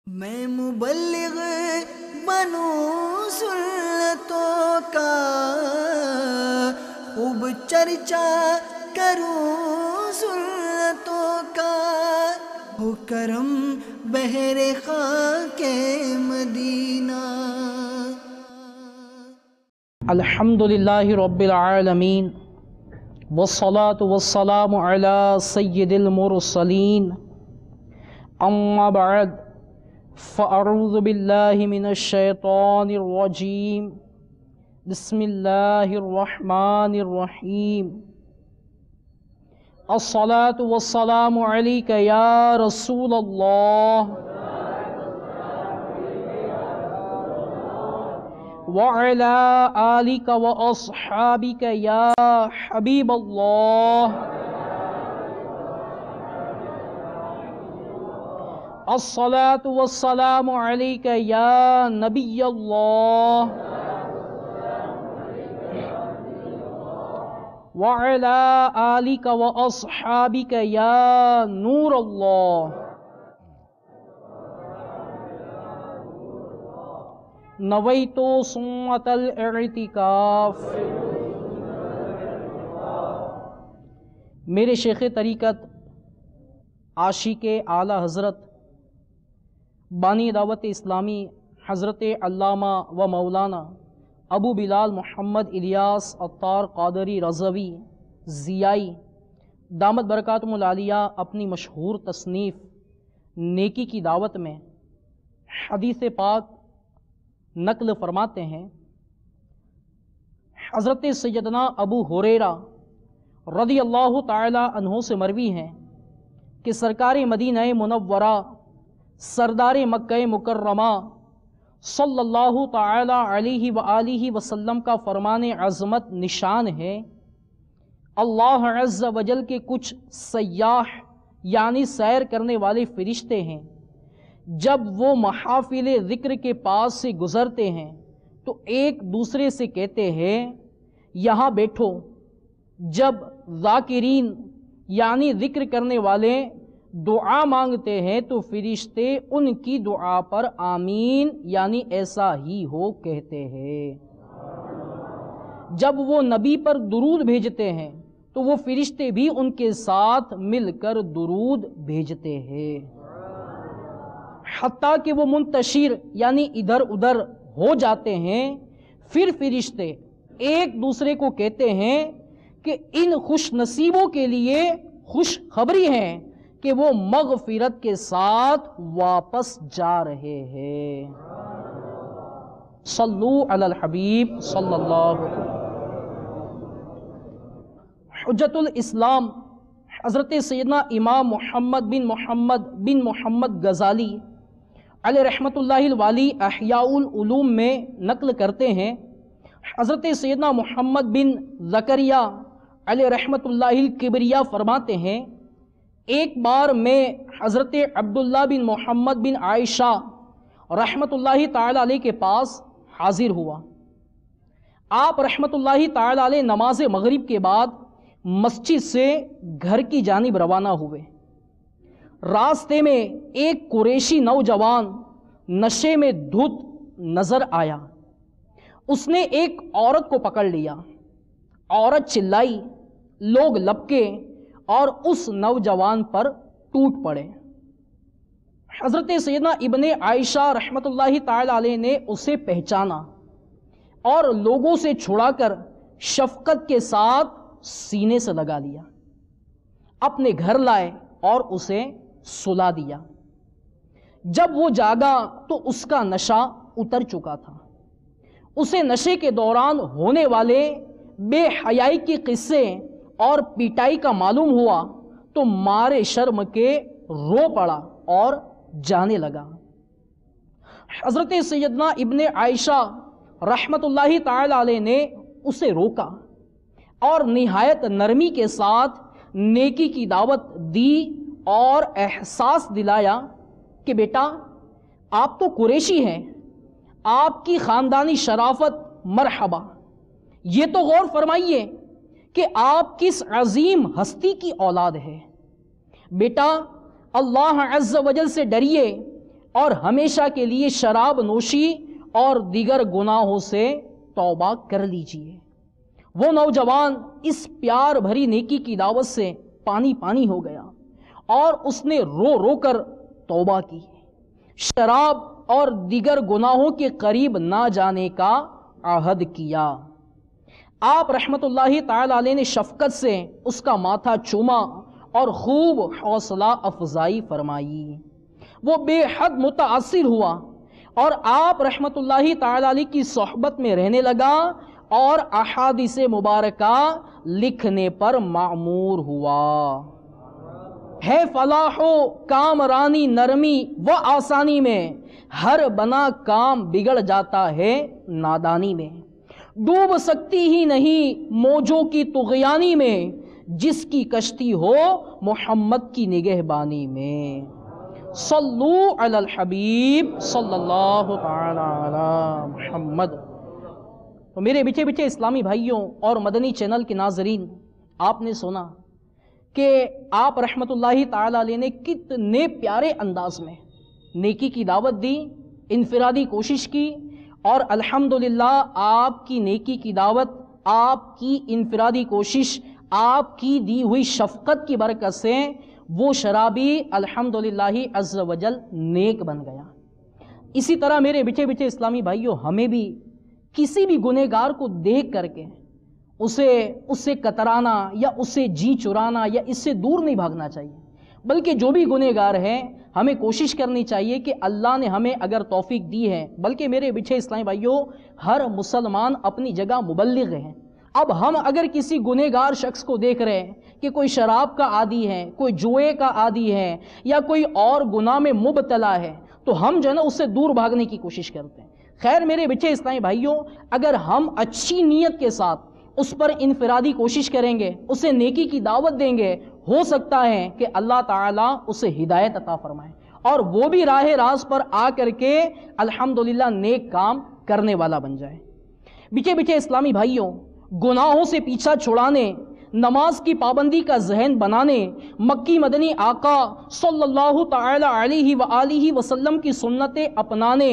میں مبلغ بنوں سنتوں کا، خوب چرچا کروں سنتوں کا، ہو کرم بہر خاک مدینہ۔ الحمدللہ رب العالمین والصلاة والسلام علی سید المرسلین، اما بعد فاعوذ باللہ من الشیطان الرجیم، بسم اللہ الرحمن الرحیم۔ الصلاة والسلام علیک یا رسول اللہ وعلی آلک واصحابک یا حبیب اللہ۔ الصلاة والسلام علیک یا نبی اللہ وعلی آلک واصحابک یا نور اللہ۔ نویت سنت الاعتکاف۔ میرے شیخ طریقت عاشق اعلیٰ حضرت بانی دعوت اسلامی حضرت علامہ و مولانا ابو بلال محمد الیاس عطار قادری رضوی ضیائی دامت برکاتہم العالیہ اپنی مشہور تصنیف نیکی کی دعوت میں حدیث پاک نقل فرماتے ہیں۔ حضرت سیدنا ابو ہریرہ رضی اللہ تعالی عنہ سے مروی ہیں کہ سرکار مدینہ منورہ سردار مکہ مکرمہ صلی اللہ تعالی علیہ وآلہ وسلم کا فرمان عظمت نشان ہے، اللہ عز و جل کے کچھ سیاح یعنی سیر کرنے والے فرشتے ہیں، جب وہ محافل ذکر کے پاس سے گزرتے ہیں تو ایک دوسرے سے کہتے ہیں یہاں بیٹھو۔ جب ذاکرین یعنی ذکر کرنے والے دعا مانگتے ہیں تو فرشتے ان کی دعا پر آمین یعنی ایسا ہی ہو کہتے ہیں۔ جب وہ نبی پر درود بھیجتے ہیں تو وہ فرشتے بھی ان کے ساتھ مل کر درود بھیجتے ہیں، حتیٰ کہ وہ منتشر یعنی ادھر ادھر ہو جاتے ہیں۔ پھر فرشتے ایک دوسرے کو کہتے ہیں کہ ان خوش نصیبوں کے لیے خوش خبری ہے کہ وہ مغفرت کے ساتھ واپس جا رہے ہیں۔ صلو علی الحبیب صلی اللہ علیہ وسلم۔ حجت الاسلام حضرت سیدنا امام محمد بن محمد غزالی علیہ رحمت اللہ الوالی احیاء العلوم میں نقل کرتے ہیں، حضرت سیدنا محمد بن زکریا علیہ رحمت اللہ الکبریہ فرماتے ہیں، ایک بار میں حضرت عبداللہ بن محمد بن عائشہ رحمت اللہ تعالی علیہ کے پاس حاضر ہوا۔ آپ رحمت اللہ تعالی علیہ نماز مغرب کے بعد مسجد سے گھر کی جانب روانہ ہوئے۔ راستے میں ایک قریشی نوجوان نشے میں دھت نظر آیا۔ اس نے ایک عورت کو پکڑ لیا، عورت چلائی، لوگ لپکے اور اس نوجوان پر ٹوٹ پڑے۔ حضرت سیدنا ابن عائشہ رحمت اللہ تعالی علیہ نے اسے پہچانا اور لوگوں سے چھڑا کر شفقت کے ساتھ سینے سے لگا لیا، اپنے گھر لائے اور اسے سلا دیا۔ جب وہ جاگا تو اس کا نشہ اتر چکا تھا۔ اسے نشے کے دوران ہونے والے بے حیائی کے قصے اور پیٹائی کا معلوم ہوا تو مارے شرم کے رو پڑا اور جانے لگا۔ حضرت سیدنا ابن عائشہ رحمت اللہ تعالی علیہ نے اسے روکا اور نہایت نرمی کے ساتھ نیکی کی دعوت دی اور احساس دلایا کہ بیٹا آپ تو قریشی ہیں، آپ کی خاندانی شرافت مرحبا، یہ تو غور فرمائیے کہ آپ کس عظیم ہستی کی اولاد ہے۔ بیٹا اللہ عز و جل سے ڈریے، اور ہمیشہ کے لیے شراب نوشی اور دیگر گناہوں سے توبہ کر لیجئے۔ وہ نوجوان اس پیار بھری نیکی کی دعوت سے پانی پانی ہو گیا اور اس نے رو رو کر توبہ کی، شراب اور دیگر گناہوں کے قریب نہ جانے کا عہد کیا۔ آپ رحمت اللہ تعالی علیہ نے شفقت سے اس کا ماتھا چوما اور خوب حوصلہ افزائی فرمائی۔ وہ بے حد متاثر ہوا اور آپ رحمت اللہ تعالی علیہ کی صحبت میں رہنے لگا اور احادیث مبارکہ لکھنے پر معمور ہوا۔ ہے فلاح و کامرانی نرمی و آسانی میں، ہر بنا کام بگڑ جاتا ہے نادانی میں۔ ڈوب سکتی ہی نہیں موجوں کی طغیانی میں، جس کی کشتی ہو محمد کی نگہبانی میں۔ صلو علی الحبیب صلی اللہ تعالی علی محمد۔ تو میرے بچے بچے اسلامی بھائیوں اور مدنی چینل کے ناظرین، آپ نے سنا کہ آپ رحمت اللہ تعالی علیہ نے کتنے پیارے انداز میں نیکی کی دعوت دی، انفرادی کوشش کی، اور الحمدللہ آپ کی نیکی کی دعوت، آپ کی انفرادی کوشش، آپ کی دی ہوئی شفقت کی برکت سے وہ شرابی الحمدللہ عز و جل نیک بن گیا۔ اسی طرح میرے بچے بچے اسلامی بھائیوں، ہمیں بھی کسی بھی گنہگار کو دیکھ کر کے اسے کترانا یا اسے جی چرانا یا اس سے دور نہیں بھاگنا چاہیے، بلکہ جو بھی گنہگار ہیں ہمیں کوشش کرنی چاہیے کہ اللہ نے ہمیں اگر توفیق دی ہے، بلکہ میرے بچے اسلامی بھائیوں ہر مسلمان اپنی جگہ مبلغ ہیں۔ اب ہم اگر کسی گنہگار شخص کو دیکھ رہے ہیں کہ کوئی شراب کا عادی ہے، کوئی جوئے کا عادی ہے یا کوئی اور گناہ میں مبتلا ہے، تو ہم جو ہے نا اس سے دور بھاگنے کی کوشش کرتے ہیں۔ خیر میرے بچے اسلامی بھائیوں، اگر ہم اچھی نیت کے ساتھ اس پر انفرادی کوشش کریں گے، اسے نیکی کی دعوت دیں گے، ہو سکتا ہے کہ اللہ تعالیٰ اسے ہدایت عطا فرمائے اور وہ بھی راہ راست پر آ کر کے الحمدللہ نیک کام کرنے والا بن جائے۔ بچے بچے اسلامی بھائیوں، گناہوں سے پیچھا چھڑانے، نماز کی پابندی کا ذہن بنانے، مکی مدنی آقا صلی اللہ تعالی علیہ وآلہ وسلم کی سنتیں اپنانے،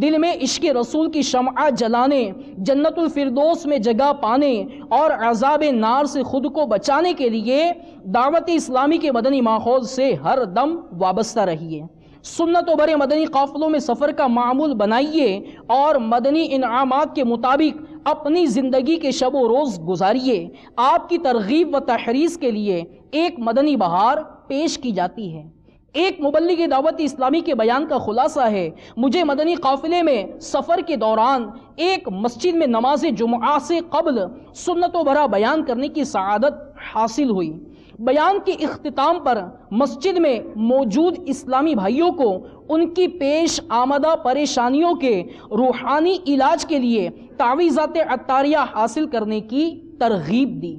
دل میں عشق رسول کی شمعہ جلانے، جنت الفردوس میں جگہ پانے اور عذاب نار سے خود کو بچانے کے لیے دعوت اسلامی کے مدنی ماحول سے ہر دم وابستہ رہیے۔ سنت و برے مدنی قافلوں میں سفر کا معمول بنائیے اور مدنی انعامات کے مطابق اپنی زندگی کے شب و روز گزاریے۔ آپ کی ترغیب و تحریض کے لیے ایک مدنی بہار پیش کی جاتی ہے۔ ایک مبلغ دعوت اسلامی کے بیان کا خلاصہ ہے، مجھے مدنی قافلے میں سفر کے دوران ایک مسجد میں نماز جمعہ سے قبل سنت و برا بیان کرنے کی سعادت حاصل ہوئی۔ بیان کے اختتام پر مسجد میں موجود اسلامی بھائیوں کو ان کی پیش آمدہ پریشانیوں کے روحانی علاج کے لیے تعویذات عطاریہ حاصل کرنے کی ترغیب دی۔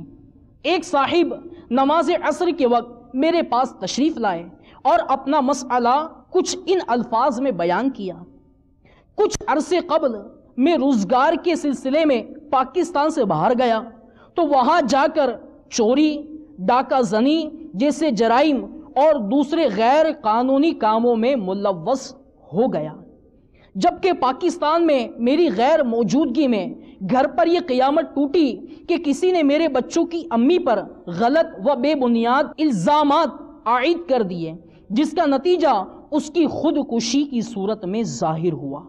ایک صاحب نماز عصر کے وقت میرے پاس تشریف لائے اور اپنا مسئلہ کچھ ان الفاظ میں بیان کیا۔ کچھ عرصے قبل میں روزگار کے سلسلے میں پاکستان سے باہر گیا تو وہاں جا کر چوری، ڈاکہ زنی جیسے جرائم اور دوسرے غیر قانونی کاموں میں ملوث ہو گیا، جبکہ پاکستان میں میری غیر موجودگی میں گھر پر یہ قیامت ٹوٹی کہ کسی نے میرے بچوں کی امی پر غلط و بے بنیاد الزامات عائد کر دیے، جس کا نتیجہ اس کی خودکشی کی صورت میں ظاہر ہوا۔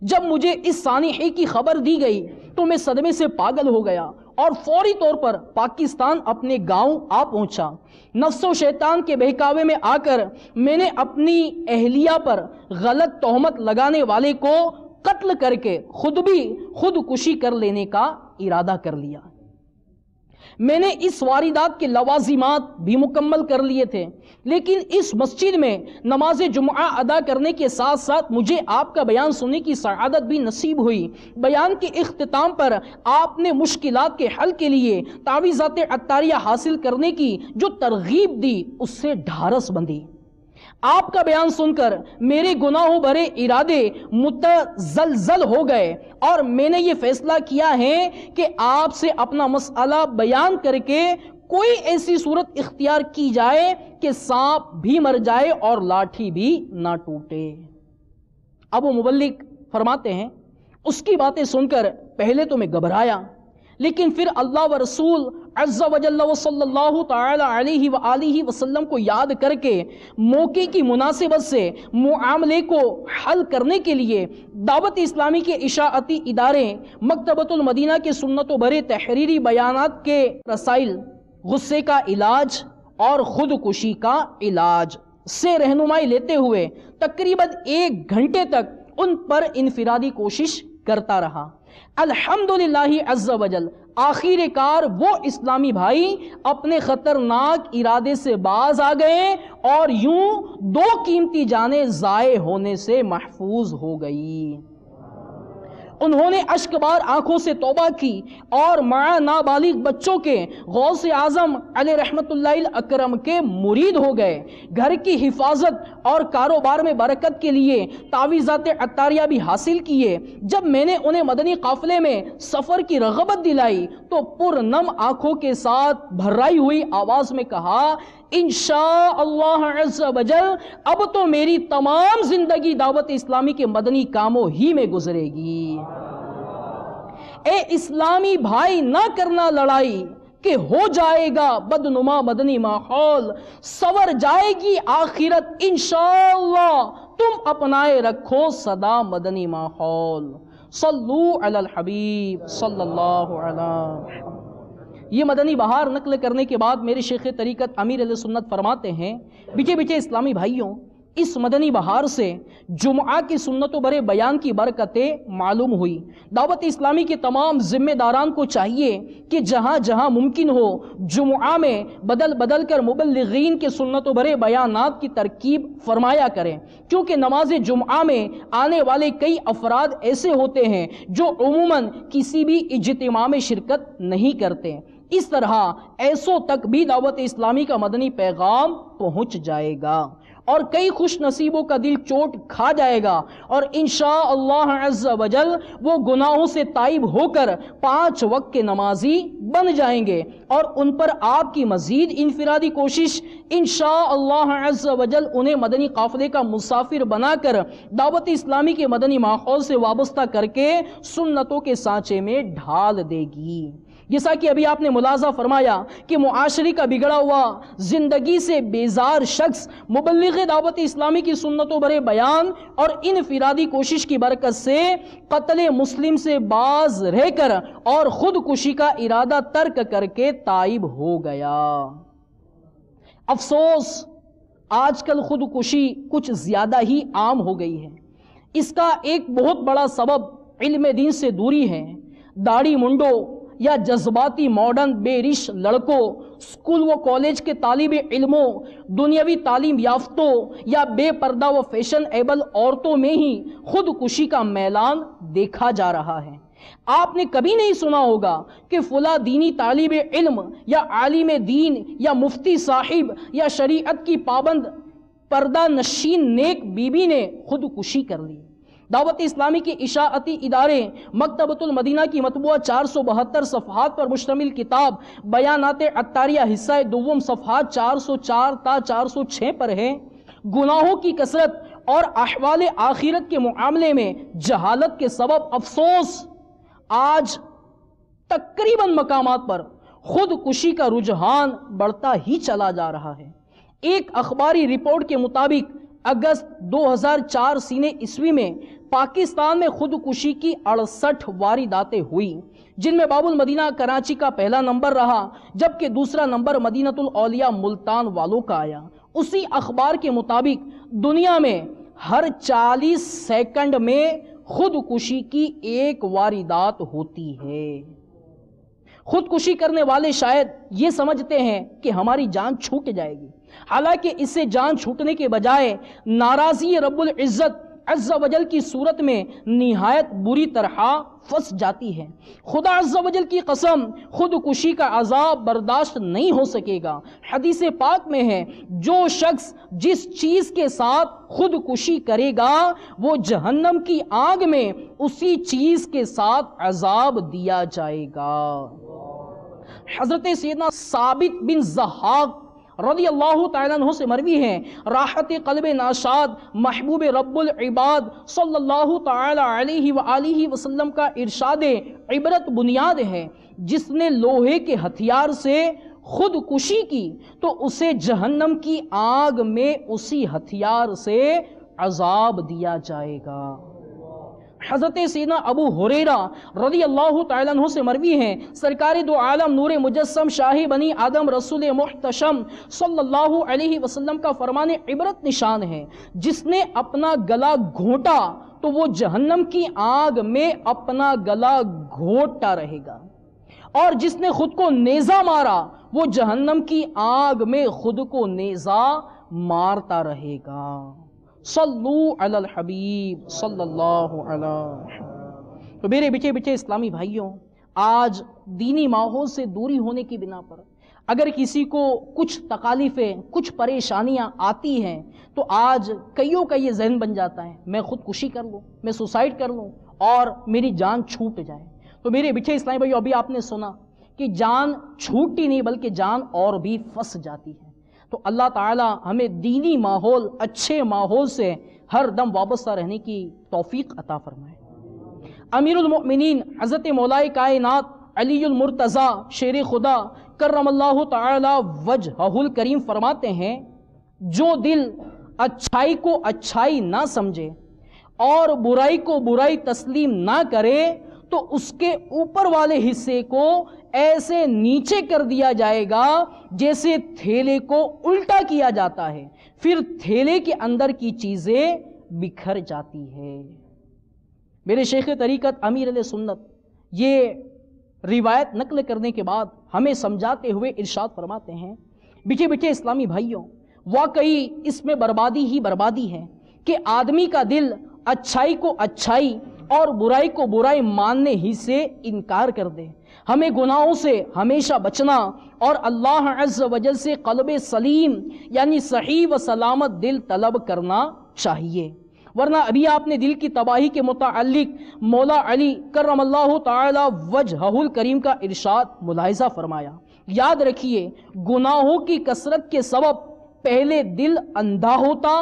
جب مجھے اس سانحے کی خبر دی گئی تو میں صدمے سے پاگل ہو گیا اور فوری طور پر پاکستان اپنے گاؤں آ پہنچا۔ نفس و شیطان کے بہکاوے میں آ کر میں نے اپنی اہلیہ پر غلط تہمت لگانے والے کو قتل کر کے خود بھی خودکشی کر لینے کا ارادہ کر لیا۔ میں نے اس واردات کے لوازمات بھی مکمل کر لیے تھے، لیکن اس مسجد میں نماز جمعہ ادا کرنے کے ساتھ ساتھ مجھے آپ کا بیان سننے کی سعادت بھی نصیب ہوئی۔ بیان کے اختتام پر آپ نے مشکلات کے حل کے لیے تعویذات عطاریہ حاصل کرنے کی جو ترغیب دی اس سے ڈھارس بندھی۔ آپ کا بیان سن کر میرے گناہوں بھرے ارادے متزلزل ہو گئے اور میں نے یہ فیصلہ کیا ہے کہ آپ سے اپنا مسئلہ بیان کر کے کوئی ایسی صورت اختیار کی جائے کہ سانپ بھی مر جائے اور لاٹھی بھی نہ ٹوٹے۔ اب وہ مبلغ فرماتے ہیں اس کی باتیں سن کر پہلے تو میں گھبرایا، لیکن پھر اللہ و رسول عز و جل و صلی اللہ تعالی علیہ وآلہ وسلم کو یاد کر کے موقع کی مناسبت سے معاملے کو حل کرنے کے لیے دعوت اسلامی کے اشاعتی ادارے مکتبۃ المدینہ کے سنت و برے تحریری بیانات کے رسائل غصے کا علاج اور خودکشی کا علاج سے رہنمائی لیتے ہوئے تقریباً 1 گھنٹے تک ان پر انفرادی کوشش کرتا رہا۔ الحمدللہ عز و جل آخر کار وہ اسلامی بھائی اپنے خطرناک ارادے سے باز آ گئے اور یوں 2 قیمتی جانیں ضائع ہونے سے محفوظ ہو گئی۔ انہوں نے اشک بار آنکھوں سے توبہ کی اور مع نابالغ بچوں کے غوث اعظم علیہ رحمت اللہ الاکرم کے مرید ہو گئے۔ گھر کی حفاظت اور کاروبار میں برکت کے لیے تعویذات عطاریہ بھی حاصل کیے۔ جب میں نے انہیں مدنی قافلے میں سفر کی رغبت دلائی تو پرنم آنکھوں کے ساتھ بھرائی ہوئی آواز میں کہا، انشاءاللہ عز و جل اب تو میری تمام زندگی دعوت اسلامی کے مدنی کاموں ہی میں گزرے گی۔ اے اسلامی بھائی نہ کرنا لڑائی کہ ہو جائے گا بدنما مدنی ماحول، سور جائے گی آخرت انشاءاللہ، تم اپنائے رکھو صدا مدنی ماحول۔ صلو علی الحبیب صلی اللہ علیہ وسلم۔ یہ مدنی بہار نقل کرنے کے بعد میرے شیخ طریقت امیر علیہ سنت فرماتے ہیں، بیٹے بیٹے اسلامی بھائیوں، اس مدنی بہار سے جمعہ کی سنت و برے بیان کی برکتیں معلوم ہوئی۔ دعوت اسلامی کے تمام ذمہ داران کو چاہیے کہ جہاں جہاں ممکن ہو جمعہ میں بدل بدل کر مبلغین کے سنت و برے بیانات کی ترکیب فرمایا کریں، کیونکہ نماز جمعہ میں آنے والے کئی افراد ایسے ہوتے ہیں جو عموماً کسی بھی اجتماع میں شرکت نہیں کرتے۔ اس طرح ایسوں تک بھی دعوت اسلامی کا مدنی پیغام پہنچ جائے گا اور کئی خوش نصیبوں کا دل چوٹ کھا جائے گا، اور انشاءاللہ عز و جل وہ گناہوں سے تائب ہو کر 5 وقت کے نمازی بن جائیں گے، اور ان پر آپ کی مزید انفرادی کوشش انشاءاللہ عز و جل انہیں مدنی قافلے کا مسافر بنا کر دعوت اسلامی کے مدنی ماحول سے وابستہ کر کے سنتوں کے سانچے میں ڈھال دے گی۔ جیسا کہ ابھی آپ نے ملاحظہ فرمایا کہ معاشرے کا بگڑا ہوا زندگی سے بیزار شخص مبلغ دعوت اسلامی کی سنتوں برے بیان اور انفرادی کوشش کی برکت سے قتل مسلم سے باز رہ کر اور خودکشی کا ارادہ ترک کر کے تائب ہو گیا۔ افسوس آج کل خودکشی کچھ زیادہ ہی عام ہو گئی ہے۔ اس کا ایک بہت بڑا سبب علم دین سے دوری ہے۔ داڑھی منڈوں یا جذباتی ماڈرن بے رش لڑکوں، اسکول و کالج کے طالب علموں، دنیاوی تعلیم یافتوں یا بے پردہ و فیشن ایبل عورتوں میں ہی خودکشی کا میلان دیکھا جا رہا ہے۔ آپ نے کبھی نہیں سنا ہوگا کہ فلاں دینی طالب علم یا عالم دین یا مفتی صاحب یا شریعت کی پابند پردہ نشین نیک بیوی نے خودکشی کر لی۔ دعوت اسلامی کے اشاعتی ادارے مکتبۃ المدینہ کی مطبوعہ 472 صفحات پر مشتمل کتاب بیانات عطاریہ حصہ دوم صفحات 404 تا 406 پر ہے۔ گناہوں کی کثرت اور احوال آخرت کے معاملے میں جہالت کے سبب افسوس آج تقریباً مقامات پر خودکشی کا رجحان بڑھتا ہی چلا جا رہا ہے۔ ایک اخباری رپورٹ کے مطابق اگست 2004 سینہ عیسوی میں پاکستان میں خودکشی کی 68 وارداتیں ہوئی، جن میں باب المدینہ کراچی کا پہلا نمبر رہا، جبکہ دوسرا نمبر مدینۃ الاولیاء ملتان والوں کا آیا۔ اسی اخبار کے مطابق دنیا میں ہر 40 سیکنڈ میں خودکشی کی 1 واردات ہوتی ہے۔ خودکشی کرنے والے شاید یہ سمجھتے ہیں کہ ہماری جان چھوٹ جائے گی، حالانکہ اس سے جان چھوٹنے کے بجائے ناراضی رب العزت عز و جل کی صورت میں نہایت بری طرح پھنس جاتی ہے۔ خدا عز و جل کی قسم خودکشی کا عذاب برداشت نہیں ہو سکے گا۔ حدیث پاک میں ہے، جو شخص جس چیز کے ساتھ خودکشی کرے گا وہ جہنم کی آگ میں اسی چیز کے ساتھ عذاب دیا جائے گا۔ حضرت سیدنا ثابت بن ضحاک رضی اللہ تعالیٰ عنہ سے مروی ہے، راحت قلب ناشاد محبوب رب العباد صلی اللہ تعالیٰ علیہ وآلہ وسلم کا ارشاد عبرت بنیاد ہے، جس نے لوہے کے ہتھیار سے خودکشی کی تو اسے جہنم کی آگ میں اسی ہتھیار سے عذاب دیا جائے گا۔ حضرت سیدنا ابو ہریرہ رضی اللہ تعالیٰ عنہ سے مروی ہیں، سرکار دو عالم نور مجسم شاہ بنی آدم رسول محتشم صلی اللہ علیہ وسلم کا فرمان عبرت نشان ہے، جس نے اپنا گلا گھونٹا تو وہ جہنم کی آگ میں اپنا گلا گھونٹتا رہے گا، اور جس نے خود کو نیزہ مارا وہ جہنم کی آگ میں خود کو نیزہ مارتا رہے گا۔ صلو علی الحبیب صلی اللہ علیہ۔ تو میرے بچے بچے اسلامی بھائیوں، آج دینی ماحول سے دوری ہونے کی بنا پر اگر کسی کو کچھ تکالیفیں، کچھ پریشانیاں آتی ہیں تو آج کئیوں کا یہ ذہن بن جاتا ہے میں خودکشی کر لوں، میں سوسائڈ کر لوں اور میری جان چھوٹ جائے۔ تو میرے بچے اسلامی بھائیوں، ابھی آپ نے سنا کہ جان چھوٹتی نہیں بلکہ جان اور بھی پھنس جاتی ہے۔ تو اللہ تعالی ہمیں دینی ماحول، اچھے ماحول سے ہر دم وابستہ رہنے کی توفیق عطا فرمائے۔ امیر المؤمنین حضرت مولائے کائنات علی المرتضی شیر خدا کرم اللہ تعالی وجہہ الکریم فرماتے ہیں، جو دل اچھائی کو اچھائی نہ سمجھے اور برائی کو برائی تسلیم نہ کرے تو اس کے اوپر والے حصے کو ایسے نیچے کر دیا جائے گا جیسے تھیلے کو الٹا کیا جاتا ہے، پھر تھیلے کے اندر کی چیزیں بکھر جاتی ہے۔ میرے شیخ طریقت امیر علیہ سنت یہ روایت نقل کرنے کے بعد ہمیں سمجھاتے ہوئے ارشاد فرماتے ہیں، بچے بچے اسلامی بھائیوں، واقعی اس میں بربادی ہی بربادی ہے کہ آدمی کا دل اچھائی کو اچھائی اور برائی کو برائی ماننے ہی سے انکار کر دے۔ ہمیں گناہوں سے ہمیشہ بچنا اور اللہ عز و جل سے قلب سلیم یعنی صحیح و سلامت دل طلب کرنا چاہیے، ورنہ ابھی آپ نے دل کی تباہی کے متعلق مولا علی کرم اللہ تعالی وجہہ الکریم کا ارشاد ملاحظہ فرمایا۔ یاد رکھیے، گناہوں کی کثرت کے سبب پہلے دل اندھا ہوتا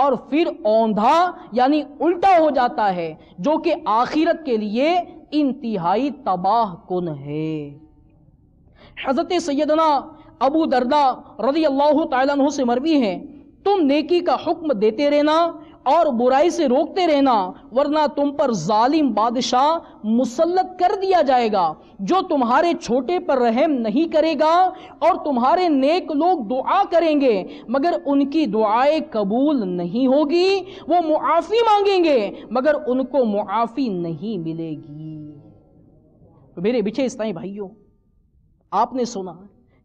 اور پھر اوندھا یعنی الٹا ہو جاتا ہے، جو کہ آخرت کے لیے انتہائی تباہ کن ہے۔ حضرت سیدنا ابو درداء رضی اللہ تعالیٰ عنہ سے مروی ہے، تم نیکی کا حکم دیتے رہنا اور برائی سے روکتے رہنا، ورنہ تم پر ظالم بادشاہ مسلط کر دیا جائے گا جو تمہارے چھوٹے پر رحم نہیں کرے گا، اور تمہارے نیک لوگ دعا کریں گے مگر ان کی دعائیں قبول نہیں ہوگی، وہ معافی مانگیں گے مگر ان کو معافی نہیں ملے گی۔ تو میرے بچے اسلامی بھائیوں، آپ نے سنا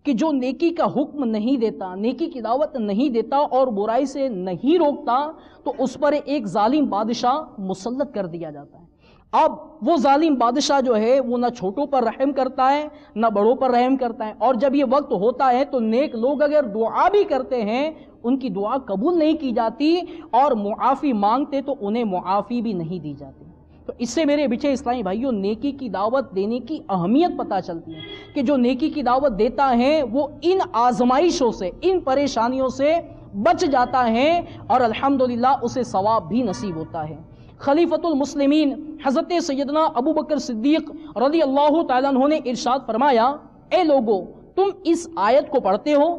کہ جو نیکی کا حکم نہیں دیتا، نیکی کی دعوت نہیں دیتا اور برائی سے نہیں روکتا تو اس پر ایک ظالم بادشاہ مسلط کر دیا جاتا ہے۔ اب وہ ظالم بادشاہ جو ہے وہ نہ چھوٹوں پر رحم کرتا ہے نہ بڑوں پر رحم کرتا ہے، اور جب یہ وقت ہوتا ہے تو نیک لوگ اگر دعا بھی کرتے ہیں ان کی دعا قبول نہیں کی جاتی، اور معافی مانگتے تو انہیں معافی بھی نہیں دی جاتی۔ تو اس سے میرے بچے اسلامی بھائیوں نیکی کی دعوت دینے کی اہمیت پتہ چلتی ہے کہ جو نیکی کی دعوت دیتا ہے وہ ان آزمائشوں سے، ان پریشانیوں سے بچ جاتا ہے اور الحمدللہ اسے ثواب بھی نصیب ہوتا ہے۔ خلیفۃ المسلمین حضرت سیدنا ابو بکر صدیق رضی اللہ تعالیٰ عنہ نے ارشاد فرمایا، اے لوگو تم اس آیت کو پڑھتے ہو،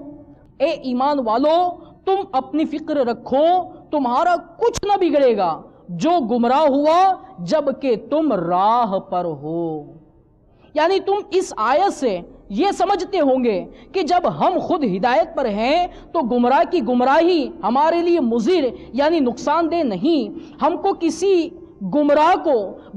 اے ایمان والو تم اپنی فکر رکھو، تمہارا کچھ نہ بگڑے گا جو گمراہ ہوا جبکہ تم راہ پر ہو۔ یعنی تم اس آیت سے یہ سمجھتے ہوں گے کہ جب ہم خود ہدایت پر ہیں تو گمراہ کی گمراہی ہمارے لیے مضر یعنی نقصان دہ نہیں، ہم کو کسی گمراہ کو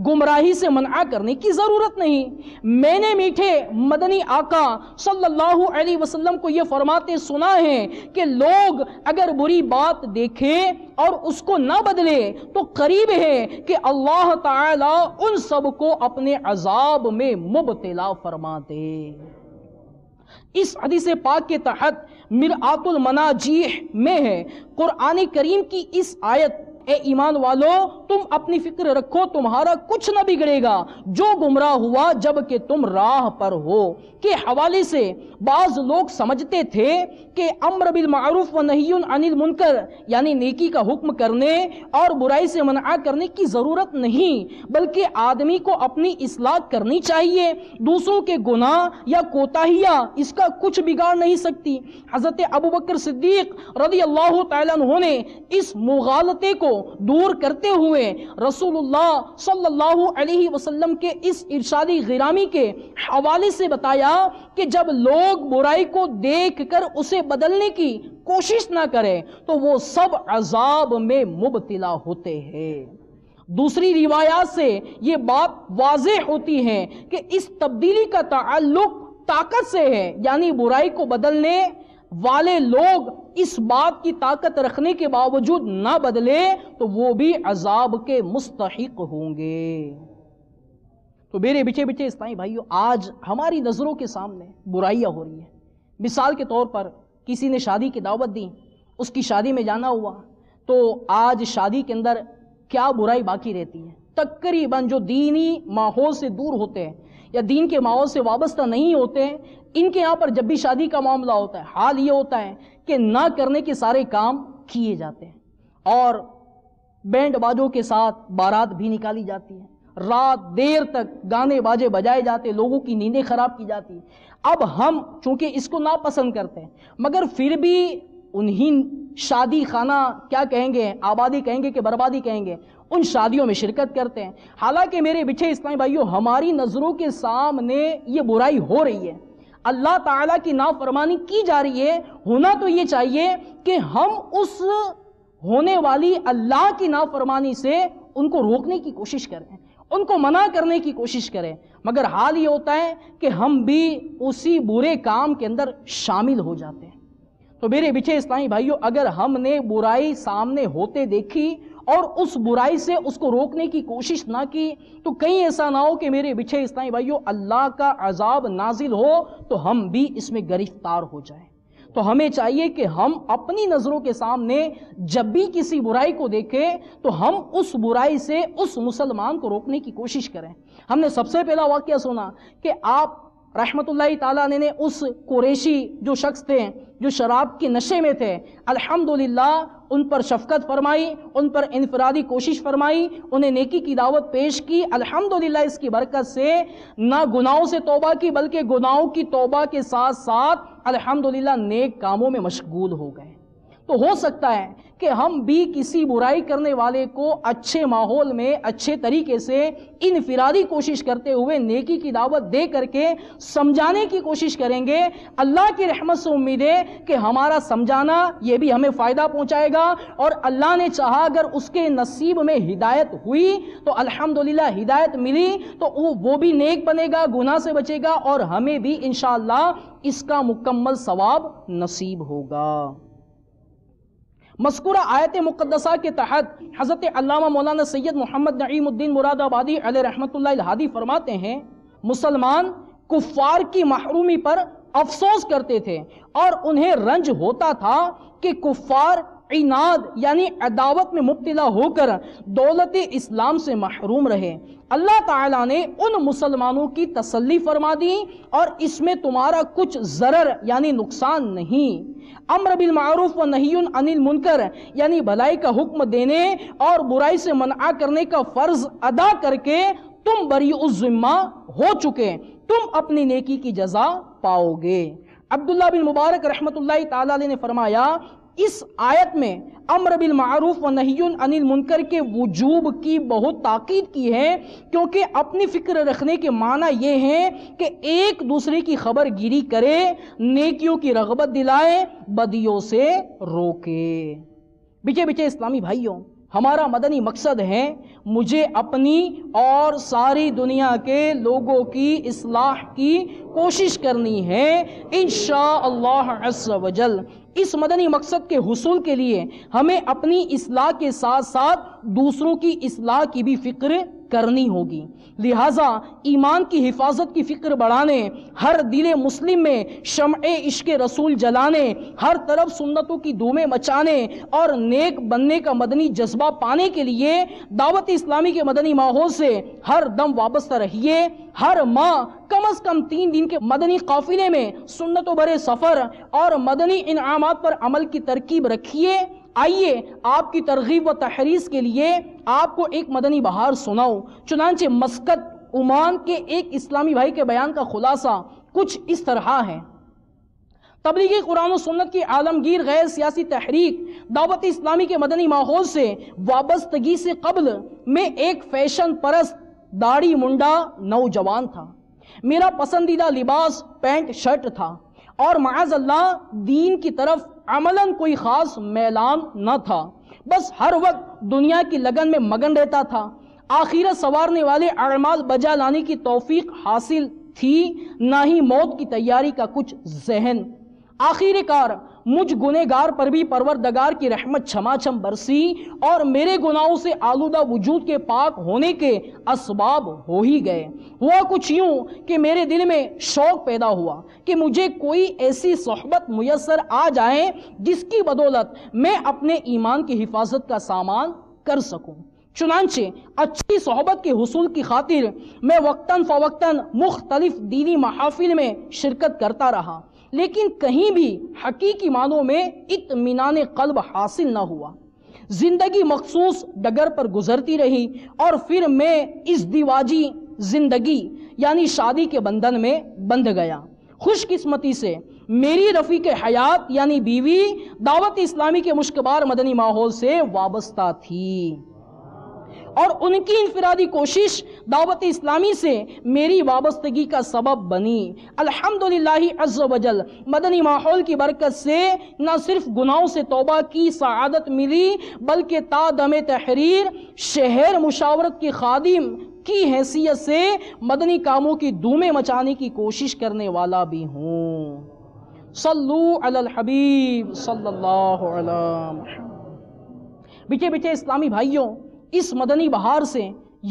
گمراہی سے منع کرنے کی ضرورت نہیں۔ میں نے میٹھے مدنی آقا صلی اللہ علیہ وسلم کو یہ فرماتے سنا ہے کہ لوگ اگر بری بات دیکھیں اور اس کو نہ بدلے تو قریب ہے کہ اللہ تعالی ان سب کو اپنے عذاب میں مبتلا فرما دے۔ اس حدیث پاک کے تحت مرآت المناجیح میں ہے، قرآن کریم کی اس آیت اے ایمان والو تم اپنی فکر رکھو تمہارا کچھ نہ بگڑے گا جو گمراہ ہوا جب کہ تم راہ پر ہو کے حوالے سے بعض لوگ سمجھتے تھے کہ امر بالمعروف و نہی عن المنکر یعنی نیکی کا حکم کرنے اور برائی سے منع کرنے کی ضرورت نہیں، بلکہ آدمی کو اپنی اصلاح کرنی چاہیے، دوسروں کے گناہ یا کوتاہیاں اس کا کچھ بگاڑ نہیں سکتی۔ حضرت ابوبکر صدیق رضی اللہ تعالیٰ عنہ نے اس مغالطے کو دور کرتے ہوئے رسول اللہ صلی اللہ علیہ وسلم کے اس ارشادی غرامی کے حوالے سے بتایا کہ جب لوگ برائی کو دیکھ کر اسے بدلنے کی کوشش نہ کریں تو وہ سب عذاب میں مبتلا ہوتے ہیں۔ دوسری روایات سے یہ بات واضح ہوتی ہے کہ اس تبدیلی کا تعلق طاقت سے ہے، یعنی برائی کو بدلنے والے لوگ اس بات کی طاقت رکھنے کے باوجود نہ بدلے تو وہ بھی عذاب کے مستحق ہوں گے۔ تو میرے بچے اسلامی بھائیو، آج ہماری نظروں کے سامنے برائیاں ہو رہی ہیں۔ مثال کے طور پر کسی نے شادی کی دعوت دی، اس کی شادی میں جانا ہوا، تو آج شادی کے اندر کیا برائی باقی رہتی ہے؟ تقریباً جو دینی ماحول سے دور ہوتے ہیں یا دین کے ماحول سے وابستہ نہیں ہوتے ہیں، ان کے یہاں پر جب بھی شادی کا معاملہ ہوتا ہے حال یہ ہوتا ہے کہ نہ کرنے کے سارے کام کیے جاتے ہیں اور بینڈ باجوں کے ساتھ بارات بھی نکالی جاتی ہے، رات دیر تک گانے باجے بجائے جاتے، لوگوں کی نیندیں خراب کی جاتی ہیں۔ اب ہم چونکہ اس کو ناپسند کرتے ہیں مگر پھر بھی انہیں شادی خانہ کیا کہیں گے، آبادی کہیں گے کہ بربادی کہیں گے، ان شادیوں میں شرکت کرتے ہیں۔ حالانکہ میرے بچے اسلامی بھائیوں، ہماری نظروں کے سامنے یہ برائی ہو رہی ہے، اللہ تعالیٰ کی نافرمانی کی جا رہی ہے۔ ہونا تو یہ چاہیے کہ ہم اس ہونے والی اللہ کی نافرمانی سے ان کو روکنے کی کوشش کریں، ان کو منع کرنے کی کوشش کریں، مگر حال یہ ہوتا ہے کہ ہم بھی اسی برے کام کے اندر شامل ہو جاتے ہیں۔ تو میرے بچے اسلامی بھائیوں، اگر ہم نے برائی سامنے ہوتے دیکھی اور اس برائی سے اس کو روکنے کی کوشش نہ کی تو کہیں ایسا نہ ہو کہ میرے بچے اسلامی بھائیوں اللہ کا عذاب نازل ہو تو ہم بھی اس میں گرفتار ہو جائیں۔ تو ہمیں چاہیے کہ ہم اپنی نظروں کے سامنے جب بھی کسی برائی کو دیکھیں تو ہم اس برائی سے اس مسلمان کو روکنے کی کوشش کریں۔ ہم نے سب سے پہلا واقعہ سنا کہ آپ رحمت اللہ تعالیٰ نے اس قریشی جو شخص تھے جو شراب کے نشے میں تھے، الحمدللہ ان پر شفقت فرمائی، ان پر انفرادی کوشش فرمائی، انہیں نیکی کی دعوت پیش کی۔ الحمدللہ اس کی برکت سے نہ گناہوں سے توبہ کی بلکہ گناہوں کی توبہ کے ساتھ ساتھ الحمدللہ نیک کاموں میں مشغول ہو گئے۔ تو ہو سکتا ہے کہ ہم بھی کسی برائی کرنے والے کو اچھے ماحول میں اچھے طریقے سے انفرادی کوشش کرتے ہوئے نیکی کی دعوت دے کر کے سمجھانے کی کوشش کریں گے۔ اللہ کی رحمت سے امید ہے کہ ہمارا سمجھانا یہ بھی ہمیں فائدہ پہنچائے گا، اور اللہ نے چاہا اگر اس کے نصیب میں ہدایت ہوئی تو الحمدللہ ہدایت ملی تو وہ بھی نیک بنے گا، گناہ سے بچے گا، اور ہمیں بھی انشاءاللہ اس کا مکمل ثواب نصیب ہوگا۔ مذکورہ آیت مقدسہ کے تحت حضرت علامہ مولانا سید محمد نعیم الدین مراد آبادی علیہ رحمت اللہ الہادی فرماتے ہیں، مسلمان کفار کی محرومی پر افسوس کرتے تھے اور انہیں رنج ہوتا تھا کہ کفار عناد یعنی عداوت میں مبتلا ہو کر دولت اسلام سے محروم رہے۔ اللہ تعالیٰ نے ان مسلمانوں کی تسلی فرما دی اور اس میں تمہارا کچھ ضرر یعنی نقصان نہیں۔ امر بالمعروف و نہی عن المنکر یعنی بھلائی کا حکم دینے اور برائی سے منع کرنے کا فرض ادا کر کے تم بری الذمہ ہو چکے، تم اپنی نیکی کی جزا پاؤ گے۔ عبداللہ بن مبارک رحمت اللہ تعالیٰ علیہ نے فرمایا، اس آیت میں امر بالمعروف و نہی عن المنکر کے وجوب کی بہت تاکید کی ہے، کیونکہ اپنی فکر رکھنے کے معنی یہ ہے کہ ایک دوسرے کی خبر گیری کرے، نیکیوں کی رغبت دلائے، بدیوں سے روکے۔ بچے اسلامی بھائیوں، ہمارا مدنی مقصد ہے مجھے اپنی اور ساری دنیا کے لوگوں کی اصلاح کی کوشش کرنی ہے انشاءاللہ عز و جل۔ اس مدنی مقصد کے حصول کے لیے ہمیں اپنی اصلاح کے ساتھ ساتھ دوسروں کی اصلاح کی بھی فکر کرنی ہوگی۔ لہٰذا ایمان کی حفاظت کی فکر بڑھانے، ہر دل مسلم میں شمع عشق رسول جلانے، ہر طرف سنتوں کی دھومیں مچانے اور نیک بننے کا مدنی جذبہ پانے کے لیے دعوت اسلامی کے مدنی ماحول سے ہر دم وابستہ رہیے۔ ہر ماہ کم از کم 3 دن کے مدنی قافلے میں سنتوں بھرے سفر اور مدنی انعامات پر عمل کی ترکیب رکھیے۔ آئیے آپ کی ترغیب و تحریض کے لیے آپ کو ایک مدنی بہار سناؤں۔ چنانچہ مسقط عمان کے ایک اسلامی بھائی کے بیان کا خلاصہ کچھ اس طرح ہے۔ تبلیغ قرآن و سنت کی عالمگیر غیر سیاسی تحریک دعوت اسلامی کے مدنی ماحول سے وابستگی سے قبل میں ایک فیشن پرست داڑھی منڈا نوجوان تھا۔ میرا پسندیدہ لباس پینٹ شرٹ تھا اور معاذ اللہ دین کی طرف عملاً کوئی خاص میلان نہ تھا، بس ہر وقت دنیا کی لگن میں مگن رہتا تھا۔ آخرت سنوارنے والے اعمال بجا لانے کی توفیق حاصل تھی، نہ ہی موت کی تیاری کا کچھ ذہن۔ آخر کار مجھ گنہگار پر بھی پروردگار کی رحمت چھما چھم برسی اور میرے گناہوں سے آلودہ وجود کے پاک ہونے کے اسباب ہو ہی گئے۔ ہوا کچھ یوں کہ میرے دل میں شوق پیدا ہوا کہ مجھے کوئی ایسی صحبت میسر آ جائے جس کی بدولت میں اپنے ایمان کی حفاظت کا سامان کر سکوں۔ چنانچہ اچھی صحبت کے حصول کی خاطر میں وقتاً فوقتاً مختلف دینی محافل میں شرکت کرتا رہا، لیکن کہیں بھی حقیقی معنوں میں اطمینان قلب حاصل نہ ہوا۔ زندگی مخصوص ڈگر پر گزرتی رہی اور پھر میں ازدواجی زندگی یعنی شادی کے بندھن میں بندھ گیا۔ خوش قسمتی سے میری رفیق حیات یعنی بیوی دعوت اسلامی کے مشکبار مدنی ماحول سے وابستہ تھی اور ان کی انفرادی کوشش دعوت اسلامی سے میری وابستگی کا سبب بنی۔ الحمدللہ عز و جل مدنی ماحول کی برکت سے نہ صرف گناہوں سے توبہ کی سعادت ملی بلکہ تا دم تحریر شہر مشاورت کے خادم کی حیثیت سے مدنی کاموں کی دھومیں مچانے کی کوشش کرنے والا بھی ہوں۔ صلو علی الحبیب صلی اللہ علیہ وسلم۔ بیٹے بیٹے اسلامی بھائیوں، اس مدنی بہار سے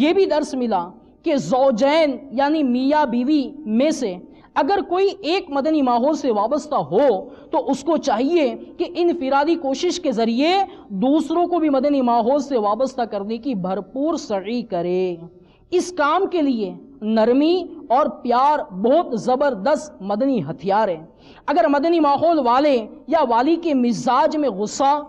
یہ بھی درس ملا کہ زوجین یعنی میاں بیوی میں سے اگر کوئی ایک مدنی ماحول سے وابستہ ہو تو اس کو چاہیے کہ انفرادی کوشش کے ذریعے دوسروں کو بھی مدنی ماحول سے وابستہ کرنے کی بھرپور سعی کرے۔ اس کام کے لیے نرمی اور پیار بہت زبردست مدنی ہتھیار ہے۔ اگر مدنی ماحول والے یا والی کے مزاج میں غصہ،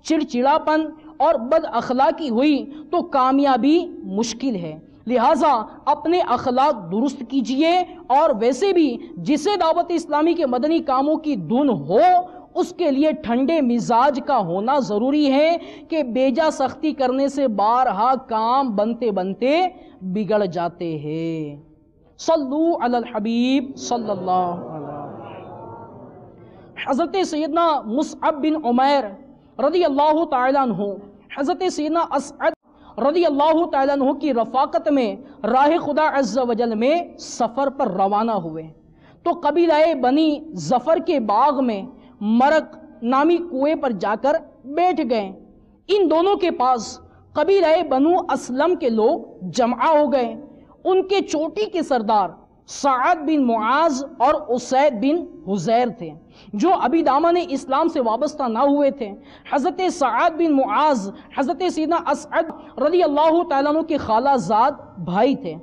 چڑچڑاپن اور بد اخلاقی ہوئی تو کامیابی مشکل ہے۔ لہٰذا اپنے اخلاق درست کیجئے اور ویسے بھی جسے دعوت اسلامی کے مدنی کاموں کی دھن ہو اس کے لیے ٹھنڈے مزاج کا ہونا ضروری ہے کہ بیجا سختی کرنے سے بارہا کام بنتے بنتے بگڑ جاتے ہیں۔ صلو علی الحبیب صلی اللہ علیہ وسلم۔ حضرت سیدنا مصعب بن عمیر رضی اللہ تعالیٰ عنہ حضرت سیدنا اسعد رضی اللہ تعالیٰ عنہ کی رفاقت میں راہ خدا عز و جل میں سفر پر روانہ ہوئے تو قبیلہ بنی ظفر کے باغ میں مرق نامی کنویں پر جا کر بیٹھ گئے۔ ان دونوں کے پاس قبیلہ بنو اسلم کے لوگ جمع ہو گئے۔ ان کے چوٹی کے سردار سعد بن معاذ اور اسید بن حزیر تھے جو ابھی دامن اسلام سے وابستہ نہ ہوئے تھے۔ حضرت سعد بن معاذ حضرت سیدنا اسعد رضی اللہ تعالیٰ عنہ کے خالہ زاد بھائی تھے۔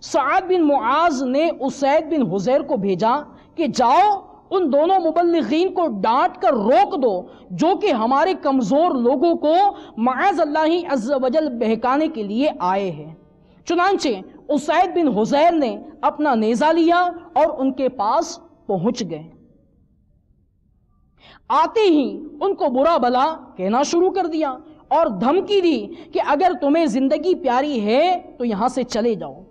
سعد بن معاذ نے اسید بن حزیر کو بھیجا کہ جاؤ ان دونوں مبلغین کو ڈانٹ کر روک دو جو کہ ہمارے کمزور لوگوں کو معاذ اللہ عز و جل بہکانے کے لیے آئے ہیں۔ چنانچہ اسید بن حزیر نے اپنا نیزہ لیا اور ان کے پاس پہنچ گئے۔ آتے ہی ان کو برا بھلا کہنا شروع کر دیا اور دھمکی دی کہ اگر تمہیں زندگی پیاری ہے تو یہاں سے چلے جاؤ۔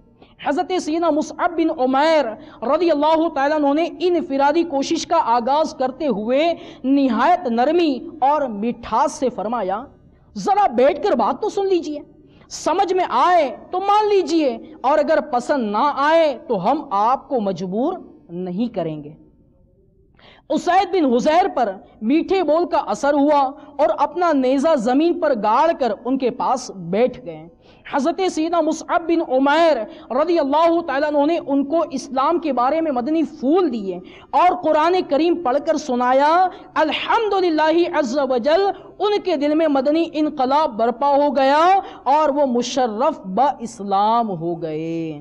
حضرت سیدنا مصعب بن عمیر رضی اللہ تعالیٰ عنہ نے انفرادی کوشش کا آغاز کرتے ہوئے نہایت نرمی اور مٹھاس سے فرمایا، ذرا بیٹھ کر بات تو سن لیجئے، سمجھ میں آئے تو مان لیجئے اور اگر پسند نہ آئے تو ہم آپ کو مجبور نہیں کریں گے۔ اسید بن حزیر پر میٹھے بول کا اثر ہوا اور اپنا نیزہ زمین پر گاڑ کر ان کے پاس بیٹھ گئے۔ حضرت سیدنا مصعب بن عمیر رضی اللہ تعالیٰ عنہ نے ان کو اسلام کے بارے میں مدنی پھول دیے اور قرآن کریم پڑھ کر سنایا۔ الحمدللہ عز و جل ان کے دل میں مدنی انقلاب برپا ہو گیا اور وہ مشرف با اسلام ہو گئے۔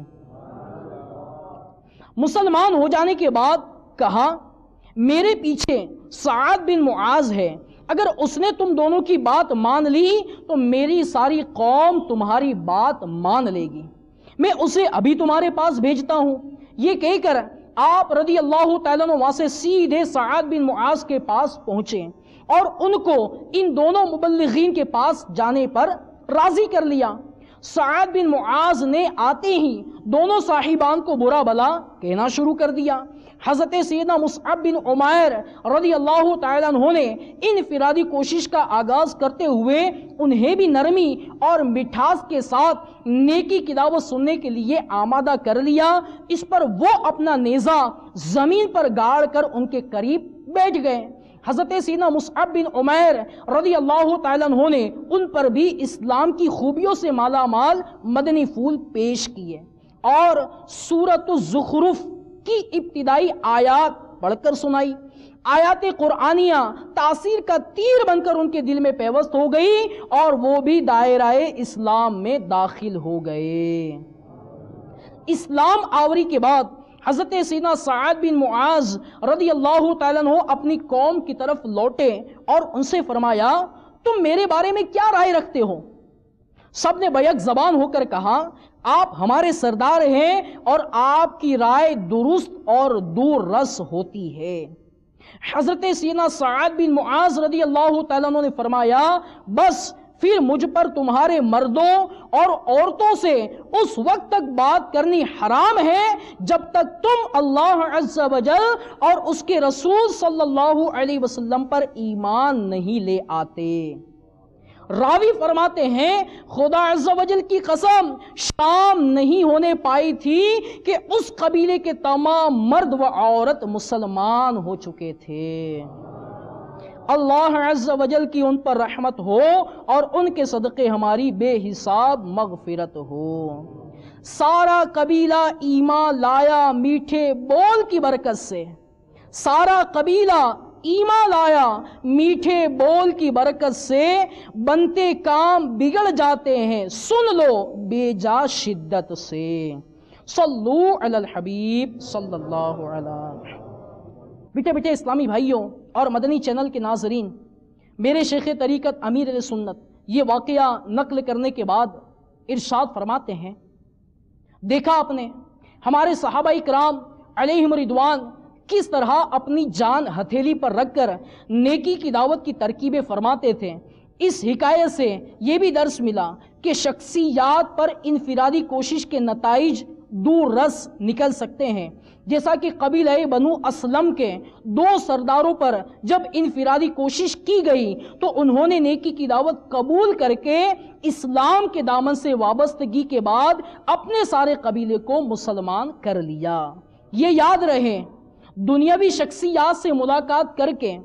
مسلمان ہو جانے کے بعد کہا میرے پیچھے سعد بن معاذ ہے، اگر اس نے تم دونوں کی بات مان لی تو میری ساری قوم تمہاری بات مان لے گی، میں اسے ابھی تمہارے پاس بھیجتا ہوں۔ یہ کہہ کر آپ رضی اللہ تعالیٰ عنہ وہاں سے سیدھے سعد بن معاذ کے پاس پہنچے اور ان کو ان دونوں مبلغین کے پاس جانے پر راضی کر لیا۔ سعد بن معاذ نے آتے ہی دونوں صاحبان کو برا بھلا کہنا شروع کر دیا۔ حضرت سیدنا مصعب بن عمیر رضی اللہ تعالیٰ عنہ نے انفرادی کوشش کا آغاز کرتے ہوئے انہیں بھی نرمی اور مٹھاس کے ساتھ نیکی کی دعوت سننے کے لیے آمادہ کر لیا۔ اس پر وہ اپنا نیزہ زمین پر گاڑ کر ان کے قریب بیٹھ گئے۔ حضرت سیدنا مصعب بن عمیر رضی اللہ تعالیٰ عنہ نے ان پر بھی اسلام کی خوبیوں سے مالا مال مدنی پھول پیش کیے اور سورۃ الزخرف کی ابتدائی آیات پڑھ کر سنائی۔ آیات قرآنیہ تاثیر کا تیر بن کر ان کے دل میں پیوست ہو گئی اور وہ بھی دائرہ اسلام میں داخل ہو گئے۔ اسلام آوری کے بعد حضرت سیدنا سعد بن معاذ رضی اللہ تعالیٰ عنہ اپنی قوم کی طرف لوٹے اور ان سے فرمایا تم میرے بارے میں کیا رائے رکھتے ہو؟ سب نے بیک زبان ہو کر کہا آپ ہمارے سردار ہیں اور آپ کی رائے درست اور دور رس ہوتی ہے۔ حضرت سیدنا سعد بن معاذ رضی اللہ تعالیٰ عنہ نے فرمایا بس پھر مجھ پر تمہارے مردوں اور عورتوں سے اس وقت تک بات کرنی حرام ہے جب تک تم اللہ عز و جل اور اس کے رسول صلی اللہ علیہ وسلم پر ایمان نہیں لے آتے۔ راوی فرماتے ہیں خدا عز و جل کی قسم شام نہیں ہونے پائی تھی کہ اس قبیلے کے تمام مرد و عورت مسلمان ہو چکے تھے۔ اللہ عز و جل کی ان پر رحمت ہو اور ان کے صدقے ہماری بے حساب مغفرت ہو۔ سارا قبیلہ ایمان لایا میٹھے بول کی برکت سے، سارا قبیلہ ایمان لایا میٹھے بول کی برکت سے، بنتے کام بگڑ جاتے ہیں سن لو بے جا شدت سے۔ صلو علی الحبیب صلی اللہ علیہ۔ بیٹے اسلامی بھائیوں اور مدنی چینل کے ناظرین، میرے شیخ طریقت امیر اہل سنت یہ واقعہ نقل کرنے کے بعد ارشاد فرماتے ہیں دیکھا آپ نے ہمارے صحابہ اکرام علیہم رضوان کس طرح اپنی جان ہتھیلی پر رکھ کر نیکی کی دعوت کی ترکیبیں فرماتے تھے۔ اس حکایت سے یہ بھی درس ملا کہ شخصیات پر انفرادی کوشش کے نتائج دور رس نکل سکتے ہیں، جیسا کہ قبیلہ بنو اسلم کے دو سرداروں پر جب انفرادی کوشش کی گئی تو انہوں نے نیکی کی دعوت قبول کر کے اسلام کے دامن سے وابستگی کے بعد اپنے سارے قبیلے کو مسلمان کر لیا۔ یہ یاد رہے دنیاوی شخصیات سے ملاقات کر کے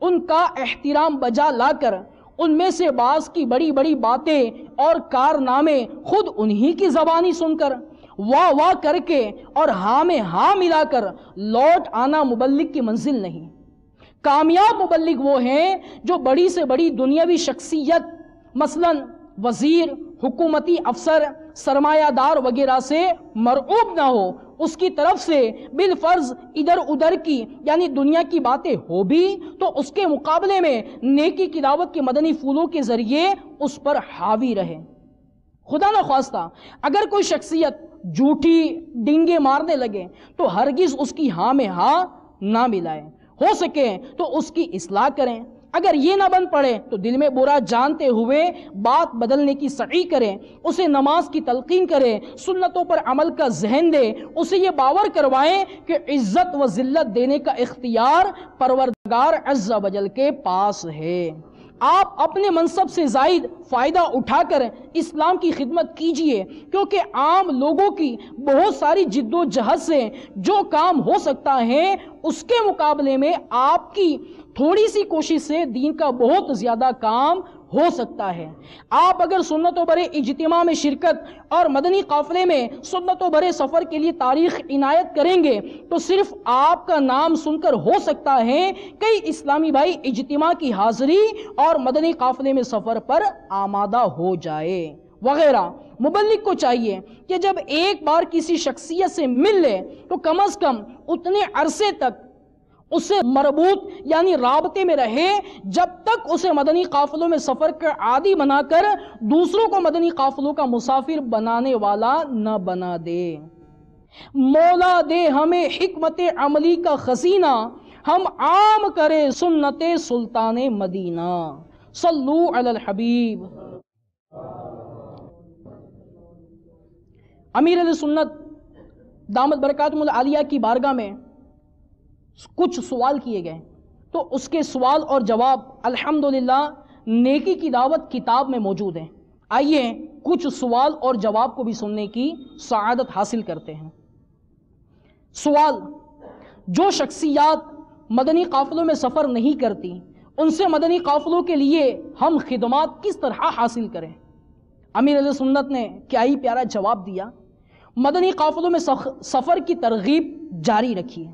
ان کا احترام بجا لا کر ان میں سے بعض کی بڑی بڑی باتیں اور کارنامے خود انہی کی زبانی سن کر واہ واہ کر کے اور ہاں میں ہاں ملا کر لوٹ آنا مبلغ کی منزل نہیں۔ کامیاب مبلغ وہ ہیں جو بڑی سے بڑی دنیاوی شخصیت مثلا وزیر، حکومتی افسر، سرمایہ دار وغیرہ سے مرعوب نہ ہو، اس کی طرف سے بالفرض ادھر ادھر کی یعنی دنیا کی باتیں ہو بھی تو اس کے مقابلے میں نیکی کی دعوت کے مدنی پھولوں کے ذریعے اس پر حاوی رہے۔ خدا نہ خواستہ اگر کوئی شخصیت جھوٹی ڈنگے مارنے لگے تو ہرگز اس کی ہاں میں ہاں نہ ملائے، ہو سکے تو اس کی اصلاح کریں، اگر یہ نہ بن پڑے تو دل میں برا جانتے ہوئے بات بدلنے کی سعی کریں، اسے نماز کی تلقین کریں، سنتوں پر عمل کا ذہن دے، اسے یہ باور کروائیں کہ عزت و ذلت دینے کا اختیار پروردگار عز و جل کے پاس ہے۔ آپ اپنے منصب سے زائد فائدہ اٹھا کر اسلام کی خدمت کیجئے، کیونکہ عام لوگوں کی بہت ساری جد و جہد سے جو کام ہو سکتا ہے اس کے مقابلے میں آپ کی تھوڑی سی کوشش سے دین کا بہت زیادہ کام ہو سکتا ہے۔ آپ اگر سنت و برے اجتماع میں شرکت اور مدنی قافلے میں سنت و برے سفر کے لیے تاریخ عنایت کریں گے تو صرف آپ کا نام سن کر ہو سکتا ہے کئی اسلامی بھائی اجتماع کی حاضری اور مدنی قافلے میں سفر پر آمادہ ہو جائے وغیرہ۔ مبلغ کو چاہیے کہ جب ایک بار کسی شخصیت سے مل لے تو کم از کم اتنے عرصے تک اس سے مربوط یعنی رابطے میں رہے جب تک اسے مدنی قافلوں میں سفر کا عادی بنا کر دوسروں کو مدنی قافلوں کا مسافر بنانے والا نہ بنا دے۔ مولا دے ہمیں حکمت عملی کا خزینہ، ہم عام کرے سنت سلطان مدینہ۔ صلو علی الحبیب۔ امیر علیہ سنت دامت برکاتہم العالیہ کی بارگاہ میں کچھ سوال کیے گئے، تو اس کے سوال اور جواب الحمدللہ نیکی کی دعوت کتاب میں موجود ہیں۔ آئیے کچھ سوال اور جواب کو بھی سننے کی سعادت حاصل کرتے ہیں۔ سوال: جو شخصیات مدنی قافلوں میں سفر نہیں کرتی ان سے مدنی قافلوں کے لیے ہم خدمات کس طرح حاصل کریں؟ امیر علیہ سنت نے کیا ہی پیارا جواب دیا۔ مدنی قافلوں میں سفر کی ترغیب جاری رکھیے۔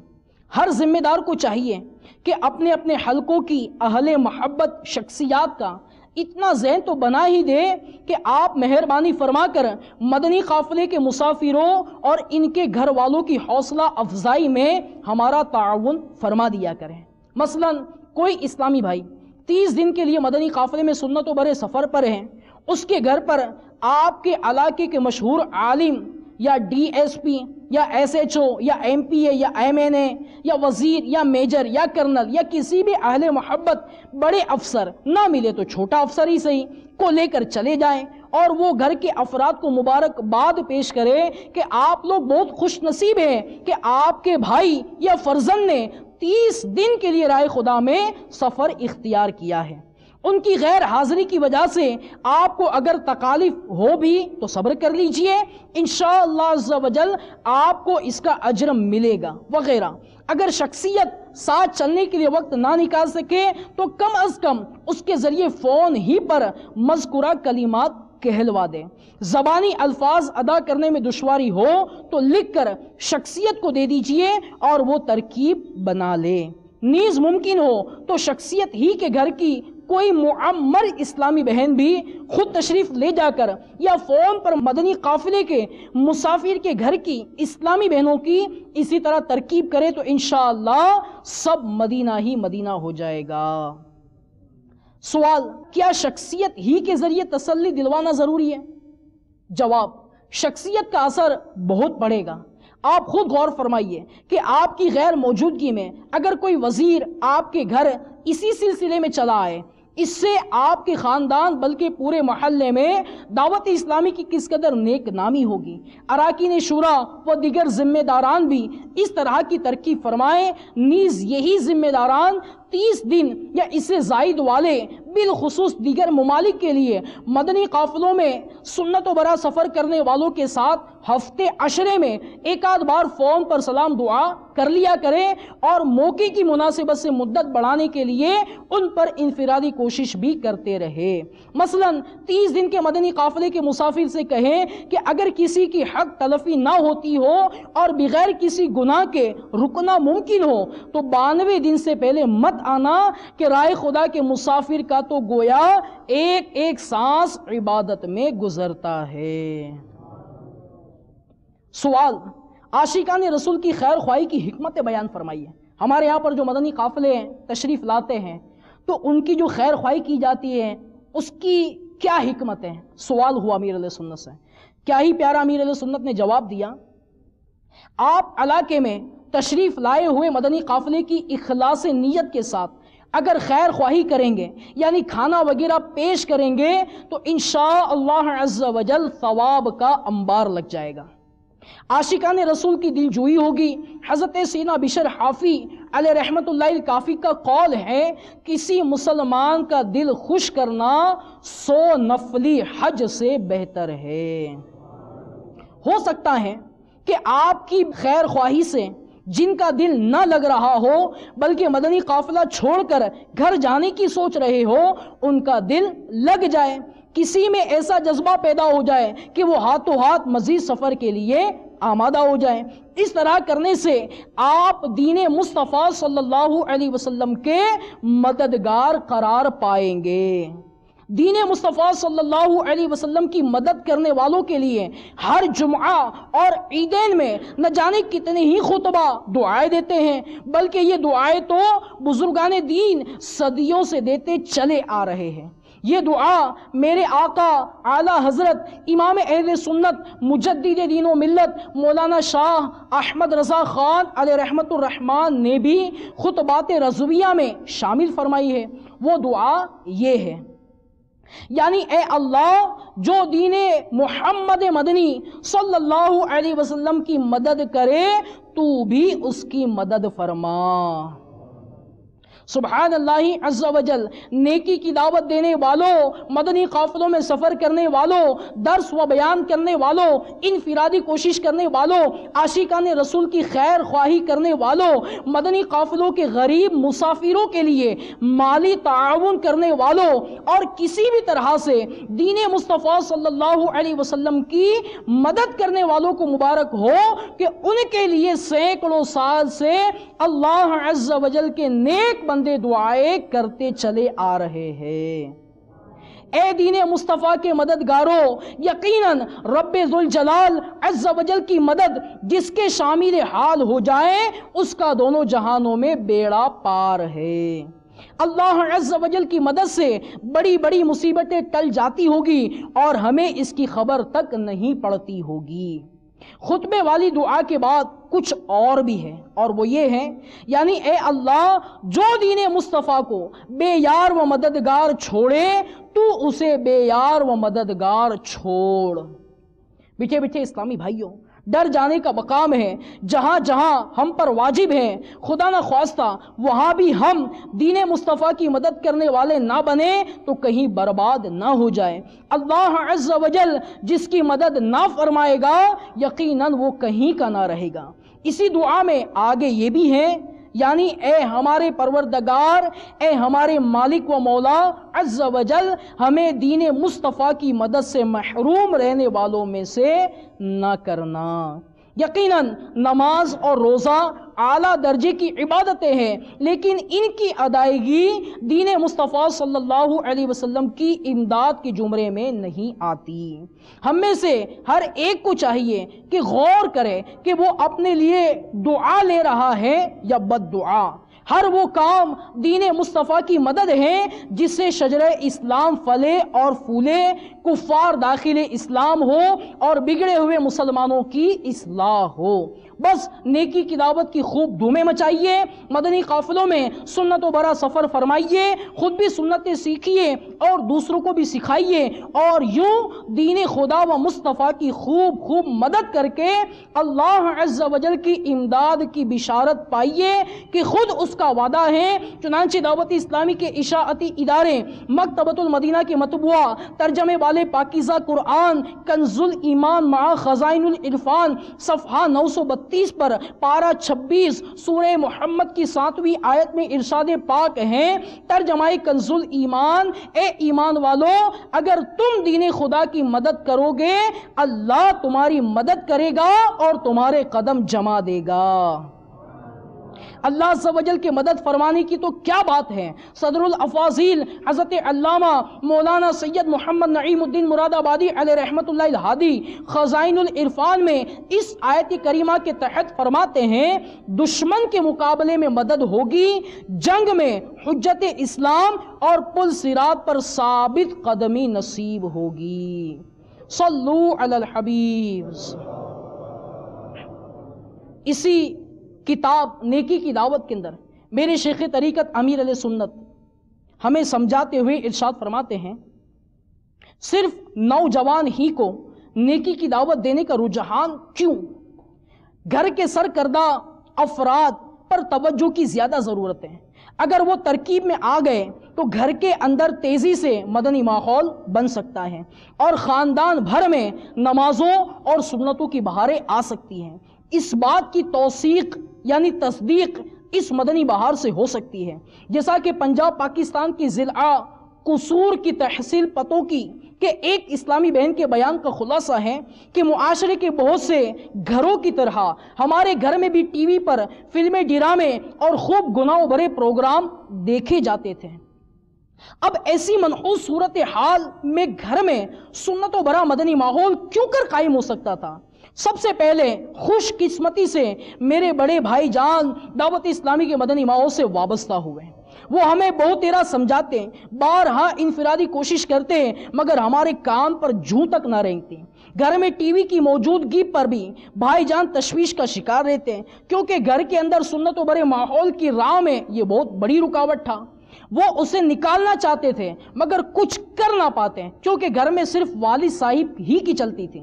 ہر ذمہ دار کو چاہیے کہ اپنے اپنے حلقوں کی اہل محبت شخصیات کا اتنا ذہن تو بنا ہی دے کہ آپ مہربانی فرما کر مدنی قافلے کے مسافروں اور ان کے گھر والوں کی حوصلہ افزائی میں ہمارا تعاون فرما دیا کریں۔ مثلا کوئی اسلامی بھائی 30 دن کے لیے مدنی قافلے میں سنت و برے سفر پر ہیں، اس کے گھر پر آپ کے علاقے کے مشہور عالم یا ڈی ایس پی یا ایس ایچ او یا ایم پی اے یا ایم این اے یا وزیر یا میجر یا کرنل یا کسی بھی اہل محبت بڑے افسر نہ ملے تو چھوٹا افسر ہی صحیح کو لے کر چلے جائیں اور وہ گھر کے افراد کو مبارکباد پیش کرے کہ آپ لوگ بہت خوش نصیب ہیں کہ آپ کے بھائی یا فرزند نے 30 دن کے لیے راہ خدا میں سفر اختیار کیا ہے۔ ان کی غیر حاضری کی وجہ سے آپ کو اگر تکالیف ہو بھی تو صبر کر لیجئے، انشاءاللہ عز و جل آپ کو اس کا اجر ملے گا وغیرہ۔ اگر شخصیت ساتھ چلنے کے لیے وقت نہ نکال سکے تو کم از کم اس کے ذریعے فون ہی پر مذکورہ کلمات کہلوا دے۔ زبانی الفاظ ادا کرنے میں دشواری ہو تو لکھ کر شخصیت کو دے دیجئے اور وہ ترکیب بنا لے۔ نیز ممکن ہو تو شخصیت ہی کے گھر کی کوئی معمر اسلامی بہن بھی خود تشریف لے جا کر یا فون پر مدنی قافلے کے مسافر کے گھر کی اسلامی بہنوں کی اسی طرح ترکیب کرے تو انشاءاللہ سب مدینہ ہی مدینہ ہو جائے گا۔ سوال: کیا شخصیت ہی کے ذریعے تسلی دلوانا ضروری ہے؟ جواب: شخصیت کا اثر بہت پڑے گا۔ آپ خود غور فرمائیے کہ آپ کی غیر موجودگی میں اگر کوئی وزیر آپ کے گھر اسی سلسلے میں چلا آئے، اس سے آپ کے خاندان بلکہ پورے محلے میں دعوت اسلامی کی کس قدر نیک نامی ہوگی۔ اراکین شورا و دیگر ذمہ داران بھی اس طرح کی ترکیب فرمائیں، نیز یہی ذمہ داران 30 دن یا اس سے زائد والے بالخصوص دیگر ممالک کے لیے مدنی قافلوں میں سنت و برا سفر کرنے والوں کے ساتھ ہفتے عشرے میں ایک آدھ بار فون پر سلام دعا کر لیا کریں اور موقع کی مناسبت سے مدت بڑھانے کے لیے ان پر انفرادی کوشش بھی کرتے رہے۔ مثلا 30 دن کے مدنی قافلے کے مسافر سے کہیں کہ اگر کسی کی حق تلفی نہ ہوتی ہو اور بغیر کسی گناہ کے رکنا ممکن ہو تو 92 دن سے پہلے مت آنا کہ رائے خدا کے مسافر کا تو گویا ایک ایک سانس عبادت میں گزرتا ہے۔ سوال: عاشقان رسول کی خیر خواہی کی حکمت بیان فرمائیے۔ ہمارے یہاں پر جو مدنی قافلے تشریف لاتے ہیں تو ان کی جو خیر خواہی کی جاتی ہے اس کی کیا حکمت ہے؟ سوال ہوا امیر علیہ سنت سے۔ کیا ہی پیارا امیر علیہ سنت نے جواب دیا۔ آپ علاقے میں تشریف لائے ہوئے مدنی قافلے کی اخلاص نیت کے ساتھ اگر خیر خواہی کریں گے یعنی کھانا وغیرہ پیش کریں گے تو انشاءاللہ عز و جل ثواب کا انبار لگ جائے گا۔ عاشقان رسول کی دل جوئی ہوگی۔ حضرت سیدنا بشر حافی علیہ رحمت اللہ الکافی کا قول ہے، کسی مسلمان کا دل خوش کرنا 100 نفلی حج سے بہتر ہے۔ ہو سکتا ہے کہ آپ کی خیر خواہی سے جن کا دل نہ لگ رہا ہو بلکہ مدنی قافلہ چھوڑ کر گھر جانے کی سوچ رہے ہو، ان کا دل لگ جائے، کسی میں ایسا جذبہ پیدا ہو جائے کہ وہ ہاتھوں ہاتھ مزید سفر کے لیے آمادہ ہو جائے۔ اس طرح کرنے سے آپ دین مصطفیٰ صلی اللہ علیہ وسلم کے مددگار قرار پائیں گے۔ دین مصطفیٰ صلی اللہ علیہ وسلم کی مدد کرنے والوں کے لیے ہر جمعہ اور عیدین میں نہ جانے کتنے ہی خطبہ دعائیں دیتے ہیں، بلکہ یہ دعائیں تو بزرگان دین صدیوں سے دیتے چلے آ رہے ہیں۔ یہ دعا میرے آقا اعلیٰ حضرت امام اہل سنت مجدد دین و ملت مولانا شاہ احمد رضا خان علیہ رحمت الرحمن نے بھی خطبات رضویہ میں شامل فرمائی ہے۔ وہ دعا یہ ہے، یعنی اے اللہ جو دین محمد مدنی صلی اللہ علیہ وسلم کی مدد کرے تو بھی اس کی مدد فرما۔ سبحان اللہ عز و جل، نیکی کی دعوت دینے والوں، مدنی قافلوں میں سفر کرنے والوں، درس و بیان کرنے والوں، انفرادی کوشش کرنے والوں، عاشقان رسول کی خیر خواہی کرنے والوں، مدنی قافلوں کے غریب مسافروں کے لیے مالی تعاون کرنے والوں، اور کسی بھی طرح سے دین مصطفیٰ صلی اللہ علیہ وسلم کی مدد کرنے والوں کو مبارک ہو کہ ان کے لیے سینکڑوں سال سے اللہ عز و جل کے نیک بندے دعائیں کرتے چلے آ رہے ہیں۔ اے دین مصطفیٰ کے مددگاروں، یقیناً رب ذوالجلال عز و جل کی مدد جس کے شامل حال ہو جائے اس کا دونوں جہانوں میں بیڑا پار ہے۔ اللہ عز و جل کی مدد سے بڑی بڑی مصیبتیں ٹل جاتی ہوگی اور ہمیں اس کی خبر تک نہیں پڑتی ہوگی۔ خطبے والی دعا کے بعد کچھ اور بھی ہے، اور وہ یہ ہے، یعنی اے اللہ جو دین مصطفیٰ کو بے یار و مددگار چھوڑے تو اسے بے یار و مددگار چھوڑ۔ بیٹھے بیٹھے اسلامی بھائیوں، ڈر جانے کا مقام ہے، جہاں جہاں ہم پر واجب ہے خدا نہ خواستہ وہاں بھی ہم دین مصطفیٰ کی مدد کرنے والے نہ بنے تو کہیں برباد نہ ہو جائے۔ اللہ عز و جل جس کی مدد نہ فرمائے گا یقیناً وہ کہیں کا نہ رہے گا۔ اسی دعا میں آگے یہ بھی ہے، یعنی اے ہمارے پروردگار، اے ہمارے مالک و مولا عز و جل ہمیں دین مصطفیٰ کی مدد سے محروم رہنے والوں میں سے نہ کرنا۔ یقیناً نماز اور روزہ اعلیٰ درجے کی عبادتیں ہیں، لیکن ان کی ادائیگی دین مصطفیٰ صلی اللہ علیہ وسلم کی امداد کے زمرے میں نہیں آتی۔ ہم میں سے ہر ایک کو چاہیے کہ غور کرے کہ وہ اپنے لیے دعا لے رہا ہے یا بد دعا۔ ہر وہ کام دین مصطفیٰ کی مدد ہے جس سے شجرہ اسلام پھلے اور پھولے، کفار داخل اسلام ہو اور بگڑے ہوئے مسلمانوں کی اصلاح ہو۔ بس نیکی کی دعوت کی خوب دھومیں مچائیے، مدنی قافلوں میں سنت و برا سفر فرمائیے، خود بھی سنتیں سیکھیے اور دوسروں کو بھی سکھائیے، اور یوں دین خدا و مصطفیٰ کی خوب مدد کر کے اللہ عز و جل کی امداد کی بشارت پائیے کہ خود اس کا وعدہ ہے۔ چنانچہ دعوت اسلامی کے اشاعتی ادارے مکتبۃ المدینہ کے مطبوعہ ترجمے والے پاکیزہ قرآن کنز الایمان مع خزائن العرفان صفحہ 932 پر پارہ 26 سورہ محمد کی 7ویں آیت میں ارشاد پاک ہے، ترجمہ کنز الایمان، اے ایمان والو اگر تم دین خدا کی مدد کرو گے اللہ تمہاری مدد کرے گا اور تمہارے قدم جما دے گا۔ اللہ عز و جل کے مدد فرمانے کی تو کیا بات ہے۔ صدر الافاضل حضرت علامہ مولانا سید محمد نعیم الدین مراد آبادی علیہ رحمت اللہ الہادی خزائن العرفان میں اس آیت کریمہ کے تحت فرماتے ہیں، دشمن کے مقابلے میں مدد ہوگی، جنگ میں حجت اسلام اور پل صراط پر ثابت قدمی نصیب ہوگی۔ صلو علی الحبیب۔ اسی کتاب نیکی کی دعوت کے اندر میرے شیخ طریقت امیر علیہ سنت ہمیں سمجھاتے ہوئے ارشاد فرماتے ہیں، صرف نوجوان ہی کو نیکی کی دعوت دینے کا رجحان کیوں؟ گھر کے سرکردہ افراد پر توجہ کی زیادہ ضرورت ہے۔ اگر وہ ترکیب میں آ گئے تو گھر کے اندر تیزی سے مدنی ماحول بن سکتا ہے اور خاندان بھر میں نمازوں اور سنتوں کی بہاریں آ سکتی ہیں۔ اس بات کی توثیق یعنی تصدیق اس مدنی بہار سے ہو سکتی ہے جیسا کہ پنجاب پاکستان کی ضلع قصور کی تحصیل پتوں کی کہ ایک اسلامی بہن کے بیان کا خلاصہ ہے کہ معاشرے کے بہت سے گھروں کی طرح ہمارے گھر میں بھی ٹی وی پر فلمیں، ڈرامے اور خوب گناہوں بھرے پروگرام دیکھے جاتے تھے۔ اب ایسی منحوس صورتحال میں گھر میں سنت و بھرا مدنی ماحول کیوں کر قائم ہو سکتا تھا؟ سب سے پہلے خوش قسمتی سے میرے بڑے بھائی جان دعوت اسلامی کے مدنی ماحول سے وابستہ ہوئے۔ وہ ہمیں بہت تیرا سمجھاتے ہیں، بارہا انفرادی کوشش کرتے ہیں، مگر ہمارے کان پر جوں تک نہ رینگتے۔ گھر میں ٹی وی کی موجودگی پر بھی بھائی جان تشویش کا شکار رہتے ہیں، کیونکہ گھر کے اندر سنت و بھرے ماحول کی راہ میں یہ بہت بڑی رکاوٹ تھا۔ وہ اسے نکالنا چاہتے تھے مگر کچھ کر نہ پاتے، کیونکہ گھر میں صرف والد صاحب ہی کی چلتی تھی۔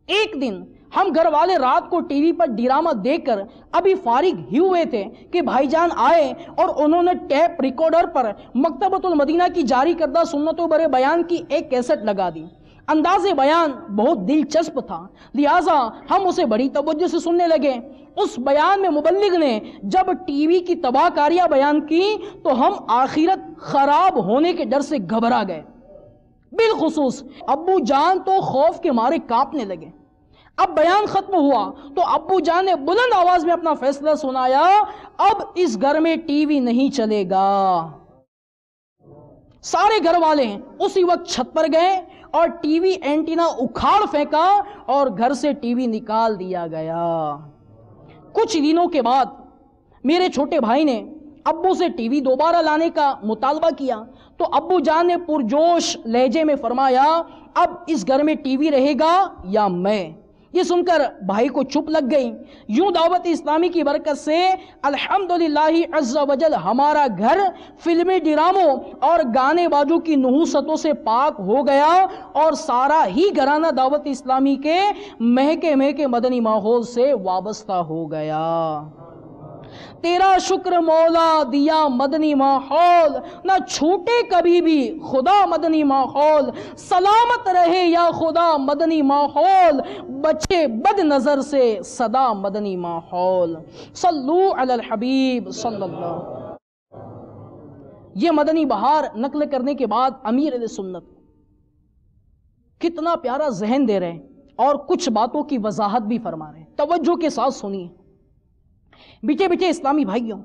ایک دن ہم گھر والے رات کو ٹی وی پر ڈرامہ دیکھ کر ابھی فارغ ہی ہوئے تھے کہ بھائی جان آئے اور انہوں نے ٹیپ ریکارڈر پر مکتبۃ المدینہ کی جاری کردہ سنت و بھرے بیان کی ایک کیسٹ لگا دی۔ انداز بیان بہت دلچسپ تھا، لہٰذا ہم اسے بڑی توجہ سے سننے لگے۔ اس بیان میں مبلغ نے جب ٹی وی کی تباہ کاریاں بیان کی تو ہم آخرت خراب ہونے کے ڈر سے گھبرا گئے۔ بالخصوص ابو جان تو خوف کے مارے کانپنے لگے۔ اب بیان ختم ہوا تو ابو جان نے بلند آواز میں اپنا فیصلہ سنایا، اب اس گھر میں ٹی وی نہیں چلے گا۔ سارے گھر والے اسی وقت چھت پر گئے اور ٹی وی اینٹینا اکھاڑ پھینکا اور گھر سے ٹی وی نکال دیا گیا۔ کچھ دنوں کے بعد میرے چھوٹے بھائی نے ابو سے ٹی وی دوبارہ لانے کا مطالبہ کیا تو ابو جان نے پرجوش لہجے میں فرمایا، اب اس گھر میں ٹی وی رہے گا یا میں؟ یہ سن کر بھائی کو چپ لگ گئی۔ یوں دعوت اسلامی کی برکت سے الحمدللہ عز وجل ہمارا گھر فلمی ڈراموں اور گانے بازوں کی نحوستوں سے پاک ہو گیا اور سارا ہی گھرانہ دعوت اسلامی کے مہکے مدنی ماحول سے وابستہ ہو گیا۔ تیرا شکر مولا دیا مدنی ماحول، نہ چھوٹے کبھی بھی خدا مدنی ماحول، سلامت رہے یا خدا مدنی ماحول، بچے بد نظر سے صدا مدنی ماحول۔ صلو علی الحبیب صلی اللہ۔ یہ مدنی بہار نقل کرنے کے بعد امیر اہل سنت کتنا پیارا ذہن دے رہے ہیں اور کچھ باتوں کی وضاحت بھی فرما رہے ہیں، توجہ کے ساتھ سنیے۔ بیٹے اسلامی بھائیوں،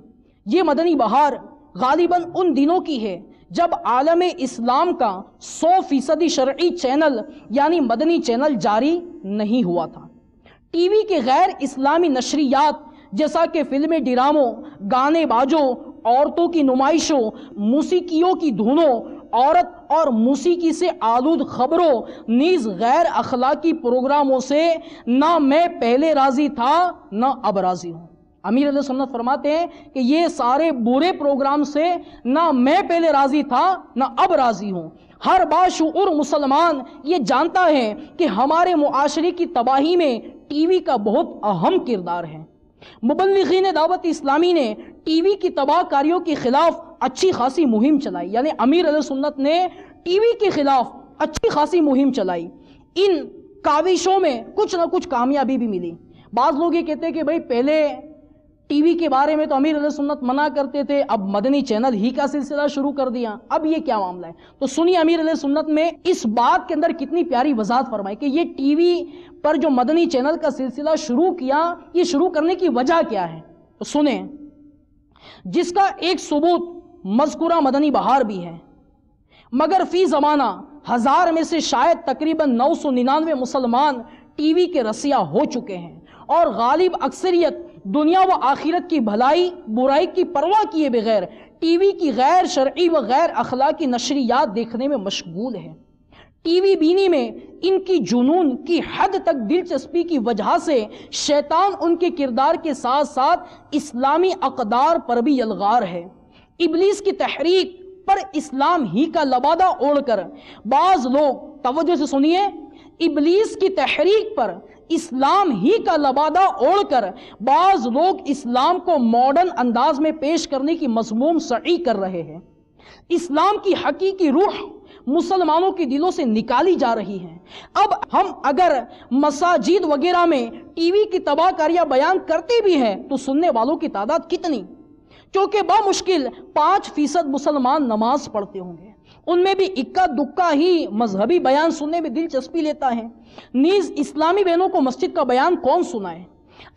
یہ مدنی بہار غالباً ان دنوں کی ہے جب عالم اسلام کا 100% شرعی چینل یعنی مدنی چینل جاری نہیں ہوا تھا۔ ٹی وی کے غیر اسلامی نشریات جیسا کہ فلمیں، ڈراموں، گانے بازوں، عورتوں کی نمائشوں، موسیقیوں کی دھنوں، عورت اور موسیقی سے آلود خبروں نیز غیر اخلاقی پروگراموں سے نہ میں پہلے راضی تھا نہ اب راضی ہوں۔ امیر علیہ سنت فرماتے ہیں کہ یہ سارے برے پروگرام سے نہ میں پہلے راضی تھا نہ اب راضی ہوں۔ ہر باشعور مسلمان یہ جانتا ہے کہ ہمارے معاشرے کی تباہی میں ٹی وی کا بہت اہم کردار ہے۔ مبلغین دعوت اسلامی نے ٹی وی کی تباہ کاریوں کے خلاف اچھی خاصی مہم چلائی، یعنی امیر علیہ سنت نے ٹی وی کے خلاف اچھی خاصی مہم چلائی۔ ان کاوشوں میں کچھ نہ کچھ کامیابی بھی ملی۔ بعض لوگ یہ کہتے ہیں کہ بھئی پہلے ٹی وی کے بارے میں تو امیر علیہ سنت منع کرتے تھے، اب مدنی چینل ہی کا سلسلہ شروع کر دیا، اب یہ کیا معاملہ ہے؟ تو سنیے امیر علیہ سنت میں اس بات کے اندر کتنی پیاری وضاحت فرمائی کہ یہ ٹی وی پر جو مدنی چینل کا سلسلہ شروع کیا، یہ شروع کرنے کی وجہ کیا ہے؟ تو سنیں، جس کا ایک ثبوت مذکورہ مدنی بہار بھی ہے، مگر فی زمانہ 1000 میں سے شاید تقریباً 999 مسلمان ٹی وی کے رسیہ ہو چکے ہیں اور غالب اکثریت دنیا و آخرت کی بھلائی برائی کی پرواہ کیے بغیر ٹی وی کی غیر شرعی و غیر اخلاقی نشریات دیکھنے میں مشغول ہے۔ ٹی وی بینی میں ان کی جنون کی حد تک دلچسپی کی وجہ سے شیطان ان کے کردار کے ساتھ ساتھ اسلامی اقدار پر بھی یلغار ہے۔ ابلیس کی تحریک پر اسلام ہی کا لبادہ اوڑھ کر بعض لوگ، توجہ سے سنیے، ابلیس کی تحریک پر اسلام ہی کا لبادہ اوڑھ کر بعض لوگ اسلام کو ماڈرن انداز میں پیش کرنے کی مذموم سعی کر رہے ہیں۔ اسلام کی حقیقی روح مسلمانوں کے دلوں سے نکالی جا رہی ہیں۔ اب ہم اگر مساجد وغیرہ میں ٹی وی کی تباہ کاریاں بیان کرتے بھی ہیں تو سننے والوں کی تعداد کتنی؟ کیونکہ بمشکل 5% مسلمان نماز پڑھتے ہوں گے، ان میں بھی اکا دکا ہی مذہبی بیان سننے میں دلچسپی لیتا ہے۔ نیز اسلامی بہنوں کو مسجد کا بیان کون سنائے؟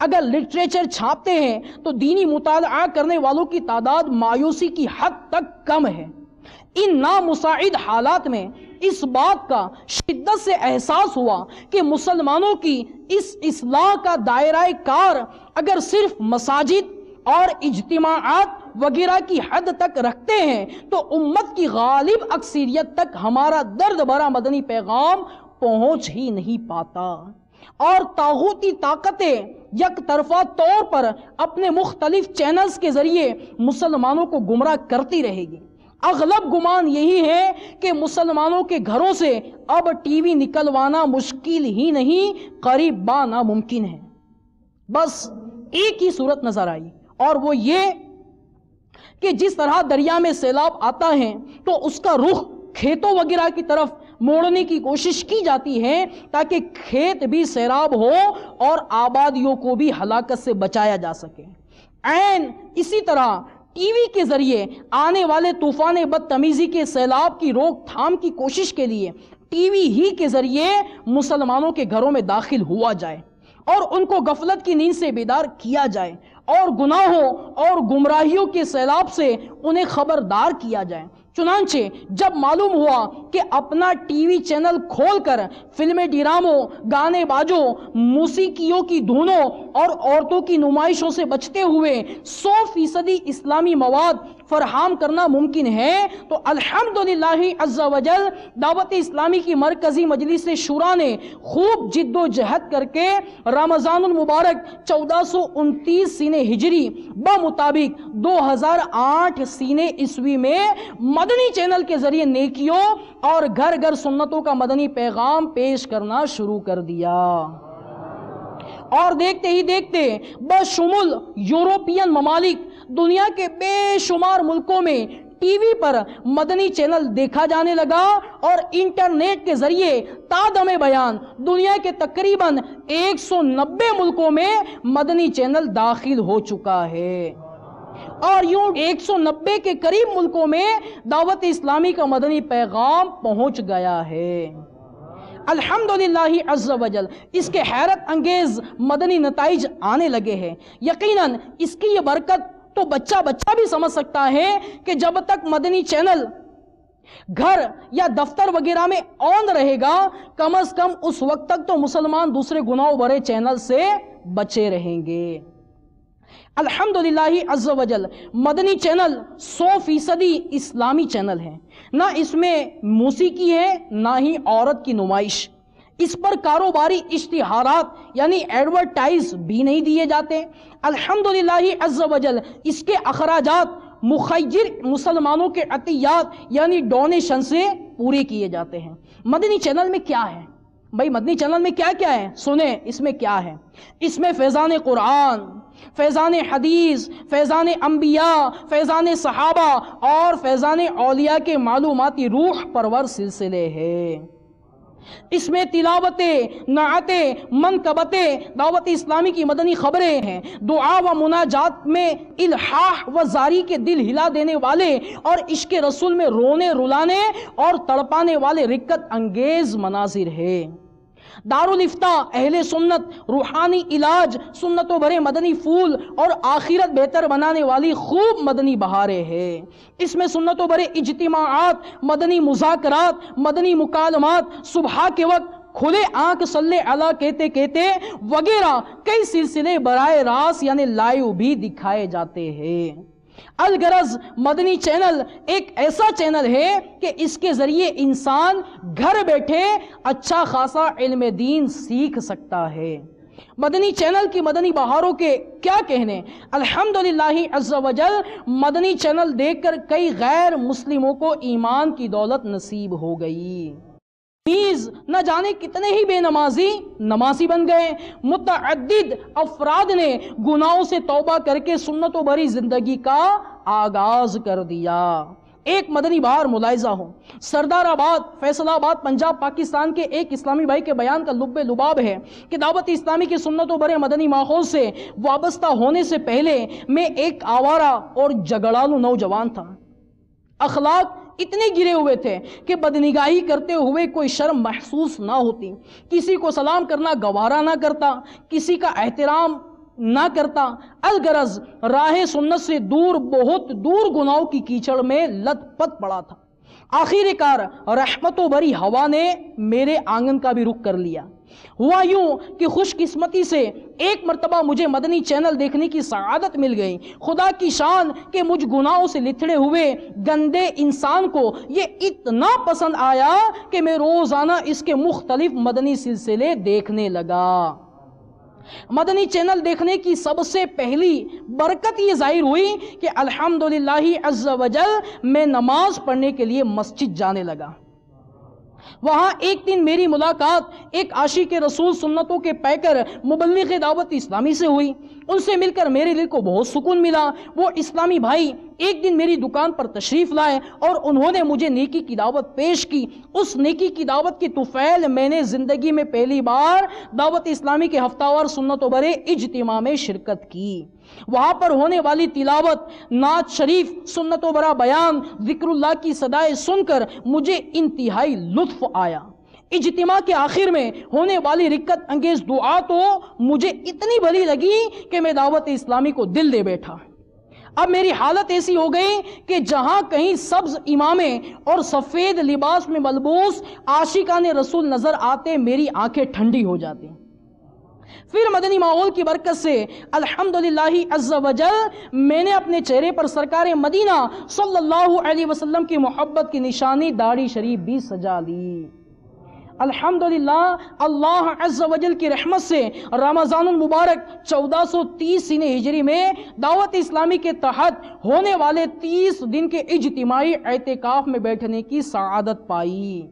اگر لٹریچر چھاپتے ہیں تو دینی مطالعہ کرنے والوں کی تعداد مایوسی کی حد تک کم ہے۔ ان نامساعد حالات میں اس بات کا شدت سے احساس ہوا کہ مسلمانوں کی اس اصلاح کا دائرہ کار اگر صرف مساجد اور اجتماعات وغیرہ کی حد تک رکھتے ہیں تو امت کی غالب اکثریت تک ہمارا درد بھرا مدنی پیغام پہنچ ہی نہیں پاتا، اور طاغوتی طاقتیں یک طرفہ طور پر اپنے مختلف چینلز کے ذریعے مسلمانوں کو گمراہ کرتی رہے گی۔ اغلب گمان یہی ہے کہ مسلمانوں کے گھروں سے اب ٹی وی نکلوانا مشکل ہی نہیں، قریب با ناممکن ہے۔ بس ایک ہی صورت نظر آئی، اور وہ یہ کہ جس طرح دریا میں سیلاب آتا ہے تو اس کا رخ کھیتوں وغیرہ کی طرف موڑنے کی کوشش کی جاتی ہے تاکہ کھیت بھی سیراب ہو اور آبادیوں کو بھی ہلاکت سے بچایا جا سکے۔ عین اسی طرح ٹی وی کے ذریعے آنے والے طوفان بدتمیزی کے سیلاب کی روک تھام کی کوشش کے لیے ٹی وی ہی کے ذریعے مسلمانوں کے گھروں میں داخل ہوا جائے اور ان کو غفلت کی نیند سے بیدار کیا جائے اور گناہوں اور گمراہیوں کے سیلاب سے انہیں خبردار کیا جائے۔ چنانچہ جب معلوم ہوا کہ اپنا ٹی وی چینل کھول کر فلمیں، ڈراموں، گانے باجوں، موسیقیوں کی دھنوں اور عورتوں کی نمائشوں سے بچتے ہوئے 100% اسلامی مواد فراہم کرنا ممکن ہے تو الحمدللہ عز وجل دعوت اسلامی کی مرکزی مجلس شورا نے خوب جد و جہد کر کے رمضان المبارک 1429 سینہ ہجری بمطابق 2008 سینہ عیسوی میں مدنی چینل کے ذریعے نیکیوں اور گھر گھر سنتوں کا مدنی پیغام پیش کرنا شروع کر دیا، اور دیکھتے ہی دیکھتے بشمول یورپین ممالک دنیا کے بے شمار ملکوں میں ٹی وی پر مدنی چینل دیکھا جانے لگا، اور انٹرنیٹ کے ذریعے تادم بیان دنیا کے تقریباً 190 ملکوں میں مدنی چینل داخل ہو چکا ہے، اور یوں 190 کے قریب ملکوں میں دعوت اسلامی کا مدنی پیغام پہنچ گیا ہے۔ الحمدللہ عز وجل اس کے حیرت انگیز مدنی نتائج آنے لگے ہیں۔ یقیناً اس کی یہ برکت تو بچہ بھی سمجھ سکتا ہے کہ جب تک مدنی چینل گھر یا دفتر وغیرہ میں آن رہے گا، کم از کم اس وقت تک تو مسلمان دوسرے گناہوں بھرے چینل سے بچے رہیں گے۔ الحمدللہ عز وجل مدنی چینل 100% اسلامی چینل ہے، نہ اس میں موسیقی ہے نہ ہی عورت کی نمائش، اس پر کاروباری اشتہارات یعنی ایڈورٹائز بھی نہیں دیے جاتے۔ الحمدللہ عز وجل اس کے اخراجات مخیر مسلمانوں کے عطیات یعنی ڈونیشن سے پورے کیے جاتے ہیں۔ مدنی چینل میں کیا ہے بھائی؟ مدنی چینل میں کیا کیا ہے؟ سنیں اس میں کیا ہے۔ اس میں فیضان قرآن، فیضان حدیث، فیضان انبیاء، فیضان صحابہ اور فیضان اولیاء کے معلوماتی روح پرور سلسلے ہیں۔ اس میں تلاوتیں، نعتیں، منقبتیں، دعوت اسلامی کی مدنی خبریں ہیں، دعا و مناجات میں الحاح و زاری کے دل ہلا دینے والے اور عشق رسول میں رونے رلانے اور تڑپانے والے رقت انگیز مناظر ہیں۔ دارالافتاء اہل سنت روحانی علاج، سنتوں بھرے مدنی پھول اور آخرت بہتر بنانے والی خوب مدنی بہاریں ہیں۔ اس میں سنتوں بھرے اجتماعات، مدنی مذاکرات، مدنی مکالمات، صبح کے وقت کھلے آنکھ صلی اللہ کہتے کہتے وغیرہ کئی سلسلے براہ راست یعنی لائیو بھی دکھائے جاتے ہیں۔ الغرض مدنی چینل ایک ایسا چینل ہے کہ اس کے ذریعے انسان گھر بیٹھے اچھا خاصا علم دین سیکھ سکتا ہے۔ مدنی چینل کی مدنی بہاروں کے کیا کہنے؟ الحمدللہ عز وجل مدنی چینل دیکھ کر کئی غیر مسلموں کو ایمان کی دولت نصیب ہو گئی۔ نیز نہ جانے کتنے ہی بے نمازی بن گئے۔ متعدد افراد نے گناہوں سے توبہ کر کے سنتوں بھری زندگی کا آغاز کر دیا۔ ایک مدنی بہار ملاحظہ ہو۔ سردار آباد فیصل آباد پنجاب پاکستان کے ایک اسلامی بھائی کے بیان کا لب لباب ہے کہ دعوت اسلامی کی سنتوں بھرے مدنی ماحول سے وابستہ ہونے سے پہلے میں ایک آوارہ اور جھگڑالو نوجوان تھا۔ اخلاق اتنے گرے ہوئے تھے کہ بدنگاہی کرتے ہوئے کوئی شرم محسوس نہ ہوتی، کسی کو سلام کرنا گوارا نہ کرتا، کسی کا احترام نہ کرتا، الغرض راہ سنت سے دور، بہت دور گناہوں کی کیچڑ میں لت پت پڑا تھا۔ آخر کار رحمتوں بھری ہوا نے میرے آنگن کا بھی رخ کر لیا۔ ہوا یوں کہ خوش قسمتی سے ایک مرتبہ مجھے مدنی چینل دیکھنے کی سعادت مل گئی۔ خدا کی شان کہ مجھ گناہوں سے لتھڑے ہوئے گندے انسان کو یہ اتنا پسند آیا کہ میں روزانہ اس کے مختلف مدنی سلسلے دیکھنے لگا۔ مدنی چینل دیکھنے کی سب سے پہلی برکت یہ ظاہر ہوئی کہ الحمدللہ عز وجل میں نماز پڑھنے کے لیے مسجد جانے لگا۔ وہاں ایک دن میری ملاقات ایک عاشق رسول سنتوں کے پیکر مبلغ دعوت اسلامی سے ہوئی۔ ان سے مل کر میرے دل کو بہت سکون ملا۔ وہ اسلامی بھائی ایک دن میری دکان پر تشریف لائے اور انہوں نے مجھے نیکی کی دعوت پیش کی۔ اس نیکی کی دعوت کی طفیل میں نے زندگی میں پہلی بار دعوت اسلامی کے ہفتہ وار سنتوں بھرے اجتماع میں شرکت کی۔ وہاں پر ہونے والی تلاوت، نعت شریف، سنتوں بھرا بیان، ذکر اللہ کی صدائیں سن کر مجھے انتہائی لطف آیا۔ اجتماع کے آخر میں ہونے والی رکت انگیز دعا تو مجھے اتنی بھلی لگی کہ میں دعوت اسلامی کو دل دے بیٹھا۔ اب میری حالت ایسی ہو گئی کہ جہاں کہیں سبز امامے اور سفید لباس میں ملبوس عاشقان رسول نظر آتے میری آنکھیں ٹھنڈی ہو جاتی۔ پھر مدنی ماحول کی برکت سے الحمدللہ عز وجل میں نے اپنے چہرے پر سرکار مدینہ صلی اللہ علیہ وسلم کی محبت کی نشانی داڑھی شریف بھی سجا لی۔ الحمدللہ اللہ عز وجل کی رحمت سے رمضان المبارک 1430 ہجری میں دعوت اسلامی کے تحت ہونے والے 30 دن کے اجتماعی اعتکاف میں بیٹھنے کی سعادت پائی۔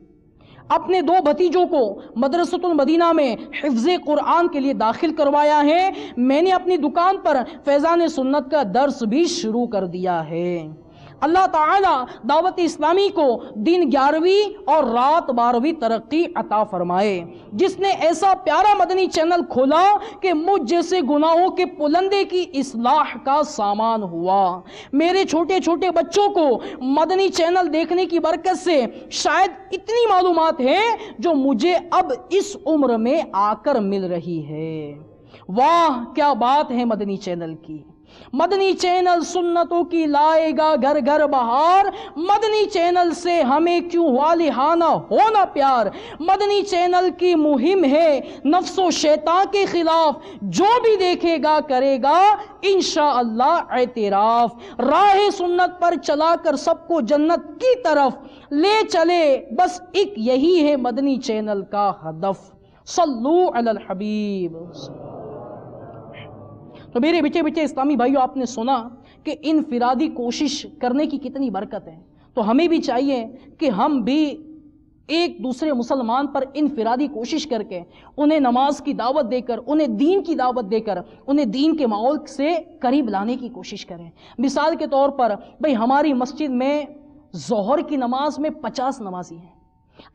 اپنے 2 بھتیجوں کو مدرسۃ المدینہ میں حفظ قرآن کے لیے داخل کروایا ہے۔ میں نے اپنی دکان پر فیضان سنت کا درس بھی شروع کر دیا ہے۔ اللہ تعالیٰ دعوت اسلامی کو دن 11ویں اور رات 12ویں ترقی عطا فرمائے۔ جس نے ایسا پیارا مدنی چینل کھولا کہ مجھ جیسے گناہوں کے پلندے کی اصلاح کا سامان ہوا۔ میرے چھوٹے چھوٹے بچوں کو مدنی چینل دیکھنے کی برکت سے شاید اتنی معلومات ہے جو مجھے اب اس عمر میں آ کر مل رہی ہے۔ واہ کیا بات ہے مدنی چینل کی۔ مدنی چینل سنتوں کی لائے گا گھر گھر بہار، مدنی چینل سے ہمیں کیوں والہانہ ہونا پیار۔ مدنی چینل کی مہم ہے نفس و شیطان کے خلاف، جو بھی دیکھے گا کرے گا انشاءاللہ اعتراف۔ راہ سنت پر چلا کر سب کو جنت کی طرف لے چلے، بس ایک یہی ہے مدنی چینل کا ہدف۔ صلو علی الحبیب۔ تو میرے بچے اسلامی بھائیوں، آپ نے سنا کہ انفرادی کوشش کرنے کی کتنی برکت ہے۔ تو ہمیں بھی چاہیے کہ ہم بھی ایک دوسرے مسلمان پر انفرادی کوشش کر کے انہیں نماز کی دعوت دے کر، انہیں دین کی دعوت دے کر، انہیں دین کے ماحول سے قریب لانے کی کوشش کریں۔ مثال کے طور پر بھئی ہماری مسجد میں ظہر کی نماز میں 50 نمازی ہیں۔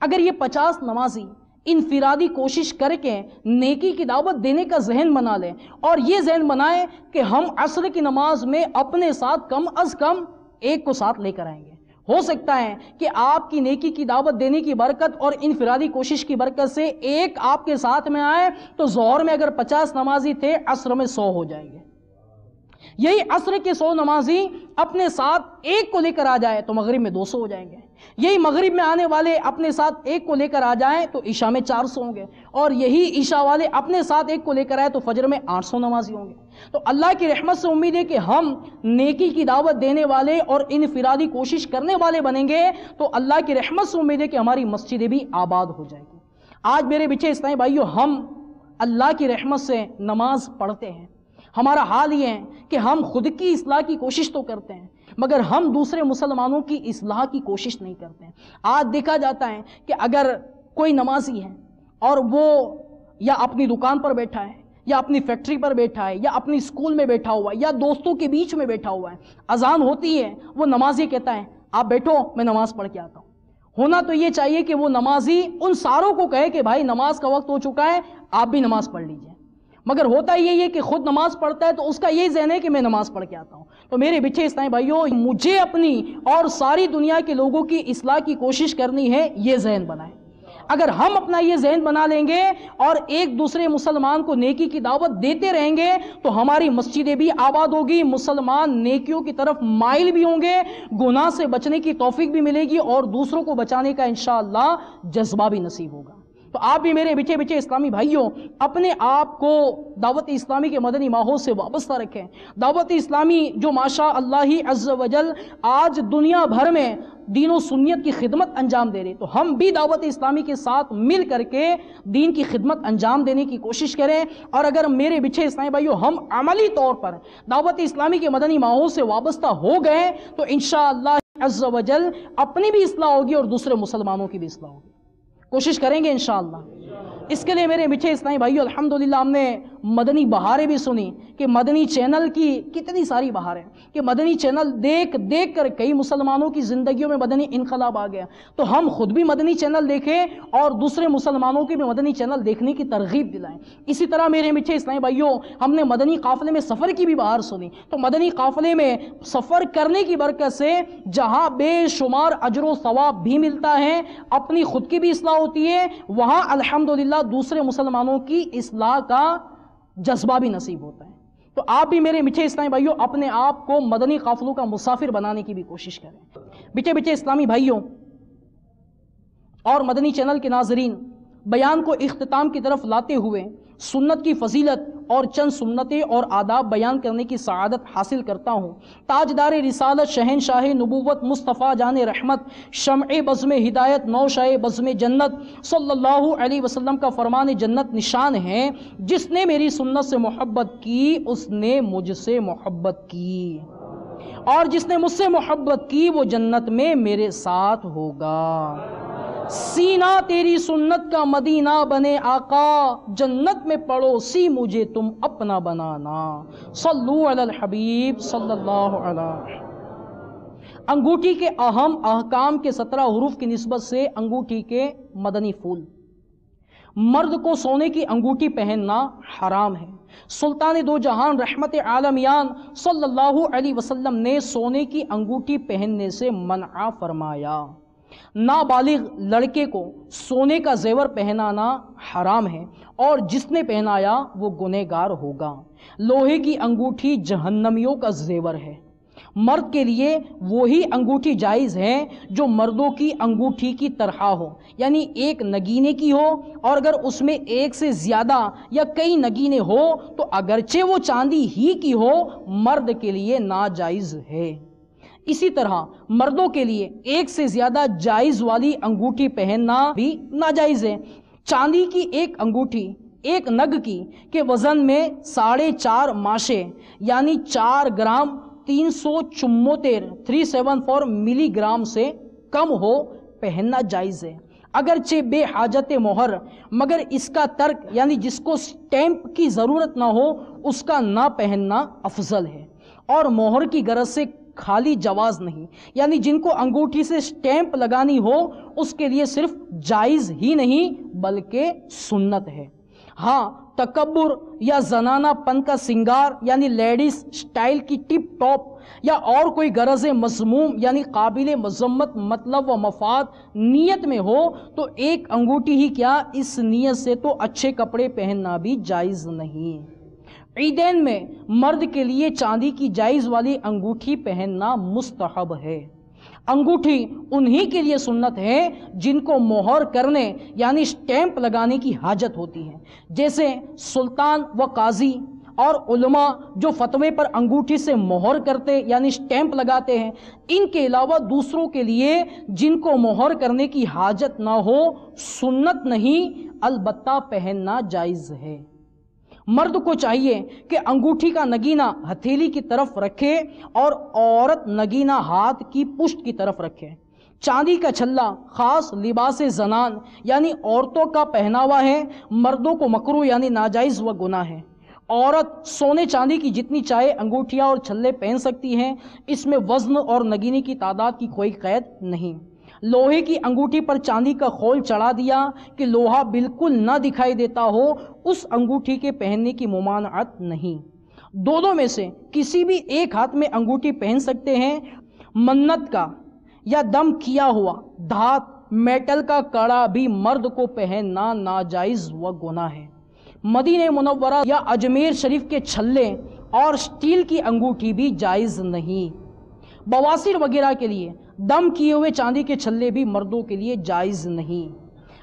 اگر یہ 50 نمازی انفرادی کوشش کر کے نیکی کی دعوت دینے کا ذہن بنا لیں اور یہ ذہن بنائیں کہ ہم عصر کی نماز میں اپنے ساتھ کم از کم ایک کو ساتھ لے کر آئیں گے، ہو سکتا ہے کہ آپ کی نیکی کی دعوت دینے کی برکت اور انفرادی کوشش کی برکت سے ایک آپ کے ساتھ میں آئے تو ظہر میں اگر 50 نمازی تھے عصر میں 100 ہو جائیں گے۔ یہی عصر کے 100 نمازی اپنے ساتھ ایک کو لے کر آ جائے تو مغرب میں 200 ہو جائیں گے۔ یہی مغرب میں آنے والے اپنے ساتھ ایک کو لے کر آ جائیں تو عشاء میں 400 ہوں گے، اور یہی عشاء والے اپنے ساتھ ایک کو لے کر آئے تو فجر میں 800 نمازی ہوں گے۔ تو اللہ کی رحمت سے امید ہے کہ ہم نیکی کی دعوت دینے والے اور انفرادی کوشش کرنے والے بنیں گے تو اللہ کی رحمت سے امید ہے کہ ہماری مسجدیں بھی آباد ہو جائیں گی۔ آج میرے بچے اسلامی بھائیوں، ہم اللہ کی رحمت سے نماز پڑھتے ہیں، ہمارا حال یہ ہے کہ ہم خود کی اصلاح کی کوشش تو کرتے ہیں مگر ہم دوسرے مسلمانوں کی اصلاح کی کوشش نہیں کرتے ہیں۔ آج دیکھا جاتا ہے کہ اگر کوئی نمازی ہے اور وہ یا اپنی دکان پر بیٹھا ہے یا اپنی فیکٹری پر بیٹھا ہے یا اپنی اسکول میں بیٹھا ہوا ہے یا دوستوں کے بیچ میں بیٹھا ہوا ہے، اذان ہوتی ہے وہ نمازی کہتا ہے آپ بیٹھو میں نماز پڑھ کے آتا ہوں. ہونا تو یہ چاہیے کہ وہ نمازی ان ساروں کو کہے کہ بھائی نماز کا وقت ہو چکا ہے، آپ بھی نماز پڑھ لیجئے. مگر ہوتا یہی ہے کہ خود نماز پڑھتا ہے تو اس کا یہی ذہن ہے کہ میں نماز پڑھ کے آتا ہوں. تو میرے بچے اسلامی بھائیوں، مجھے اپنی اور ساری دنیا کے لوگوں کی اصلاح کی کوشش کرنی ہے، یہ ذہن بنائیں. اگر ہم اپنا یہ ذہن بنا لیں گے اور ایک دوسرے مسلمان کو نیکی کی دعوت دیتے رہیں گے تو ہماری مسجدیں بھی آباد ہوگی، مسلمان نیکیوں کی طرف مائل بھی ہوں گے، گناہ سے بچنے کی توفیق بھی ملے گی اور دوسروں کو بچانے کا انشاءاللہ جذبہ بھی نصیب ہوگا. تو آپ بھی میرے بچے بچے اسلامی بھائیوں اپنے آپ کو دعوت اسلامی کے مدنی ماحول سے وابستہ رکھیں. دعوت اسلامی جو ماشاء اللہ عز و جل آج دنیا بھر میں دین و سنیت کی خدمت انجام دے رہے، تو ہم بھی دعوت اسلامی کے ساتھ مل کر کے دین کی خدمت انجام دینے کی کوشش کریں. اور اگر میرے بچے اسلامی بھائیوں ہم عملی طور پر دعوت اسلامی کے مدنی ماحول سے وابستہ ہو گئے تو انشاءاللہ عز و جل اپنی بھی اصلاح ہوگی اور دوسرے مسلمانوں کی بھی اصلاح ہوگی. کوشش کریں گے انشاءاللہ. اس کے لیے میرے بچے اسلامی بھائیوں الحمدللہ ہم نے مدنی بہاریں بھی سنی کہ مدنی چینل کی کتنی ساری بہاریں، کہ مدنی چینل دیکھ دیکھ کر کئی مسلمانوں کی زندگیوں میں مدنی انقلاب آ گیا. تو ہم خود بھی مدنی چینل دیکھیں اور دوسرے مسلمانوں کی بھی مدنی چینل دیکھنے کی ترغیب دلائیں. اسی طرح میرے بچے اسلامی بھائیوں ہم نے مدنی قافلے میں سفر کی بھی بہار سنی. تو مدنی قافلے میں سفر کرنے کی برکت سے جہاں بے شمار اجر و ثواب بھی ملتا ہے، اپنی خود کی بھی اصلاح ہوتی ہے، وہاں الحمدللہ دوسرے مسلمانوں کی اصلاح کا جذبہ بھی نصیب ہوتا ہے. تو آپ بھی میرے میٹھے اسلامی بھائیوں اپنے آپ کو مدنی قافلوں کا مسافر بنانے کی بھی کوشش کریں. میٹھے میٹھے اسلامی بھائیوں اور مدنی چینل کے ناظرین، بیان کو اختتام کی طرف لاتے ہوئے سنت کی فضیلت اور چند سنتیں اور آداب بیان کرنے کی سعادت حاصل کرتا ہوں. تاجدار رسالت، شہنشاہ نبوت، مصطفیٰ جان رحمت، شمع بزم ہدایت، نوشائے بزم جنت صلی اللہ علیہ وسلم کا فرمان جنت نشان ہے، جس نے میری سنت سے محبت کی اس نے مجھ سے محبت کی، اور جس نے مجھ سے محبت کی وہ جنت میں میرے ساتھ ہوگا. سینہ تیری سنت کا مدینہ بنے آقا، جنت میں پڑوسی مجھے تم اپنا بنانا. صلو علی الحبیب صلی اللہ علیہ. انگوٹھی کے اہم احکام کے 17 حروف کی نسبت سے انگوٹھی کے مدنی پھول. مرد کو سونے کی انگوٹھی پہننا حرام ہے. سلطان دو جہان رحمت عالمیان صلی اللہ علیہ وسلم نے سونے کی انگوٹھی پہننے سے منع فرمایا. نابالغ لڑکے کو سونے کا زیور پہنانا حرام ہے اور جس نے پہنایا وہ گنہگار ہوگا. لوہے کی انگوٹھی جہنمیوں کا زیور ہے. مرد کے لیے وہی انگوٹھی جائز ہے جو مردوں کی انگوٹھی کی طرح ہو، یعنی ایک نگینے کی ہو، اور اگر اس میں ایک سے زیادہ یا کئی نگینے ہو تو اگرچہ وہ چاندی ہی کی ہو مرد کے لیے ناجائز ہے. اسی طرح مردوں کے لیے ایک سے زیادہ جائز والی انگوٹھی پہننا بھی ناجائز ہے. چاندی کی ایک انگوٹھی ایک نگ کی کے وزن میں 4.5 ماشے یعنی 4 گرام 374 ملی گرام سے کم ہو پہننا جائز ہے، اگرچہ بے حاجت مہر، مگر اس کا ترک یعنی جس کو سٹیمپ کی ضرورت نہ ہو اس کا نہ پہننا افضل ہے. اور مہر کی غرض سے خالی جواز نہیں، یعنی جن کو انگوٹھی سے سٹیمپ لگانی ہو اس کے لیے صرف جائز ہی نہیں بلکہ سنت ہے. ہاں تکبر یا زنانہ پن کا سنگار یعنی لیڈیز سٹائل کی ٹپ ٹاپ یا اور کوئی غرض مذموم یعنی قابل مذمت مطلب و مفاد نیت میں ہو تو ایک انگوٹھی ہی کیا اس نیت سے تو اچھے کپڑے پہننا بھی جائز نہیں. عیدین میں مرد کے لیے چاندی کی جائز والی انگوٹھی پہننا مستحب ہے. انگوٹھی انہی کے لیے سنت ہے جن کو مہر کرنے یعنی سٹیمپ لگانے کی حاجت ہوتی ہے، جیسے سلطان و قاضی اور علماء جو فتوے پر انگوٹھی سے مہر کرتے یعنی سٹیمپ لگاتے ہیں. ان کے علاوہ دوسروں کے لیے جن کو مہر کرنے کی حاجت نہ ہو سنت نہیں البتہ پہننا جائز ہے. مرد کو چاہیے کہ انگوٹھی کا نگینہ ہتھیلی کی طرف رکھے اور عورت نگینہ ہاتھ کی پشت کی طرف رکھے. چاندی کا چھلا خاص لباس زنان یعنی عورتوں کا پہناوا ہے، مردوں کو مکروہ یعنی ناجائز و گناہ ہے. عورت سونے چاندی کی جتنی چاہے انگوٹھیاں اور چھلے پہن سکتی ہیں، اس میں وزن اور نگینی کی تعداد کی کوئی قید نہیں۔ لوہے کی انگوٹھی پر چاندی کا خول چڑھا دیا کہ لوہا بالکل نہ دکھائی دیتا ہو، اس انگوٹھی کے پہننے کی ممانعت نہیں۔ دونوں میں سے کسی بھی ایک ہاتھ میں انگوٹھی پہن سکتے ہیں۔ منت کا یا دم کیا ہوا دھات میٹل کا کڑا بھی مرد کو پہننا ناجائز و گناہ ہے۔ مدینہ منورہ یا اجمیر شریف کے چھلے اور اسٹیل کی انگوٹھی بھی جائز نہیں۔ بواسیر وغیرہ کے لیے دم کیے ہوئے چاندی کے چھلے بھی مردوں کے لیے جائز نہیں۔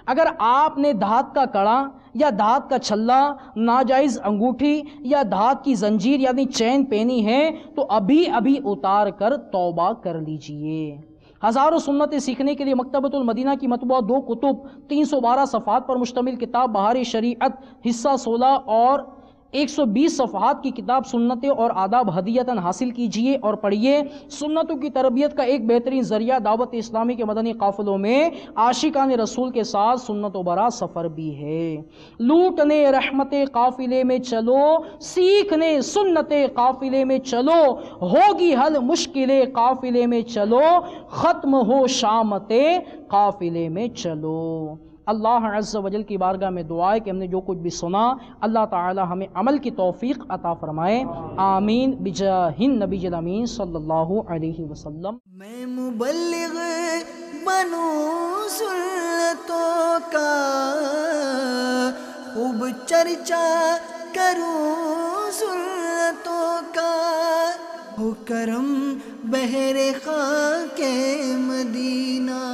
اگر آپ نے دھات کا کڑا یا دھات کا چھلا، ناجائز انگوٹھی یا دھات کی زنجیر یعنی چین پہنی ہے تو ابھی اتار کر توبہ کر لیجئے۔ ہزاروں سنتیں سیکھنے کے لیے مکتبۃ المدینہ کی مطبوعہ 2 کتب 312 صفحات پر مشتمل کتاب بہار شریعت حصہ 16 اور 120 صفحات کی کتاب سنتیں اور آداب ہدیتاً حاصل کیجئے اور پڑھیے۔ سنتوں کی تربیت کا ایک بہترین ذریعہ دعوت اسلامی کے مدنی قافلوں میں عاشقان رسول کے ساتھ سنتوں برا سفر بھی ہے۔ لوٹنے رحمت قافلے میں چلو، سیکھنے سنت قافلے میں چلو، ہوگی حل مشکل قافلے میں چلو، ختم ہو شامت قافلے میں چلو۔ اللہ عز و جل کی بارگاہ میں دعا ہے کہ ہم نے جو کچھ بھی سنا اللہ تعالی ہمیں عمل کی توفیق عطا فرمائے، آمین بجاہ النبی الامین صلی اللہ علیہ وسلم۔ میں مبلغ بنوں سنتوں کا، خوب چرچا کروں سنتوں کا، ہو کرم بہر خاک مدینہ۔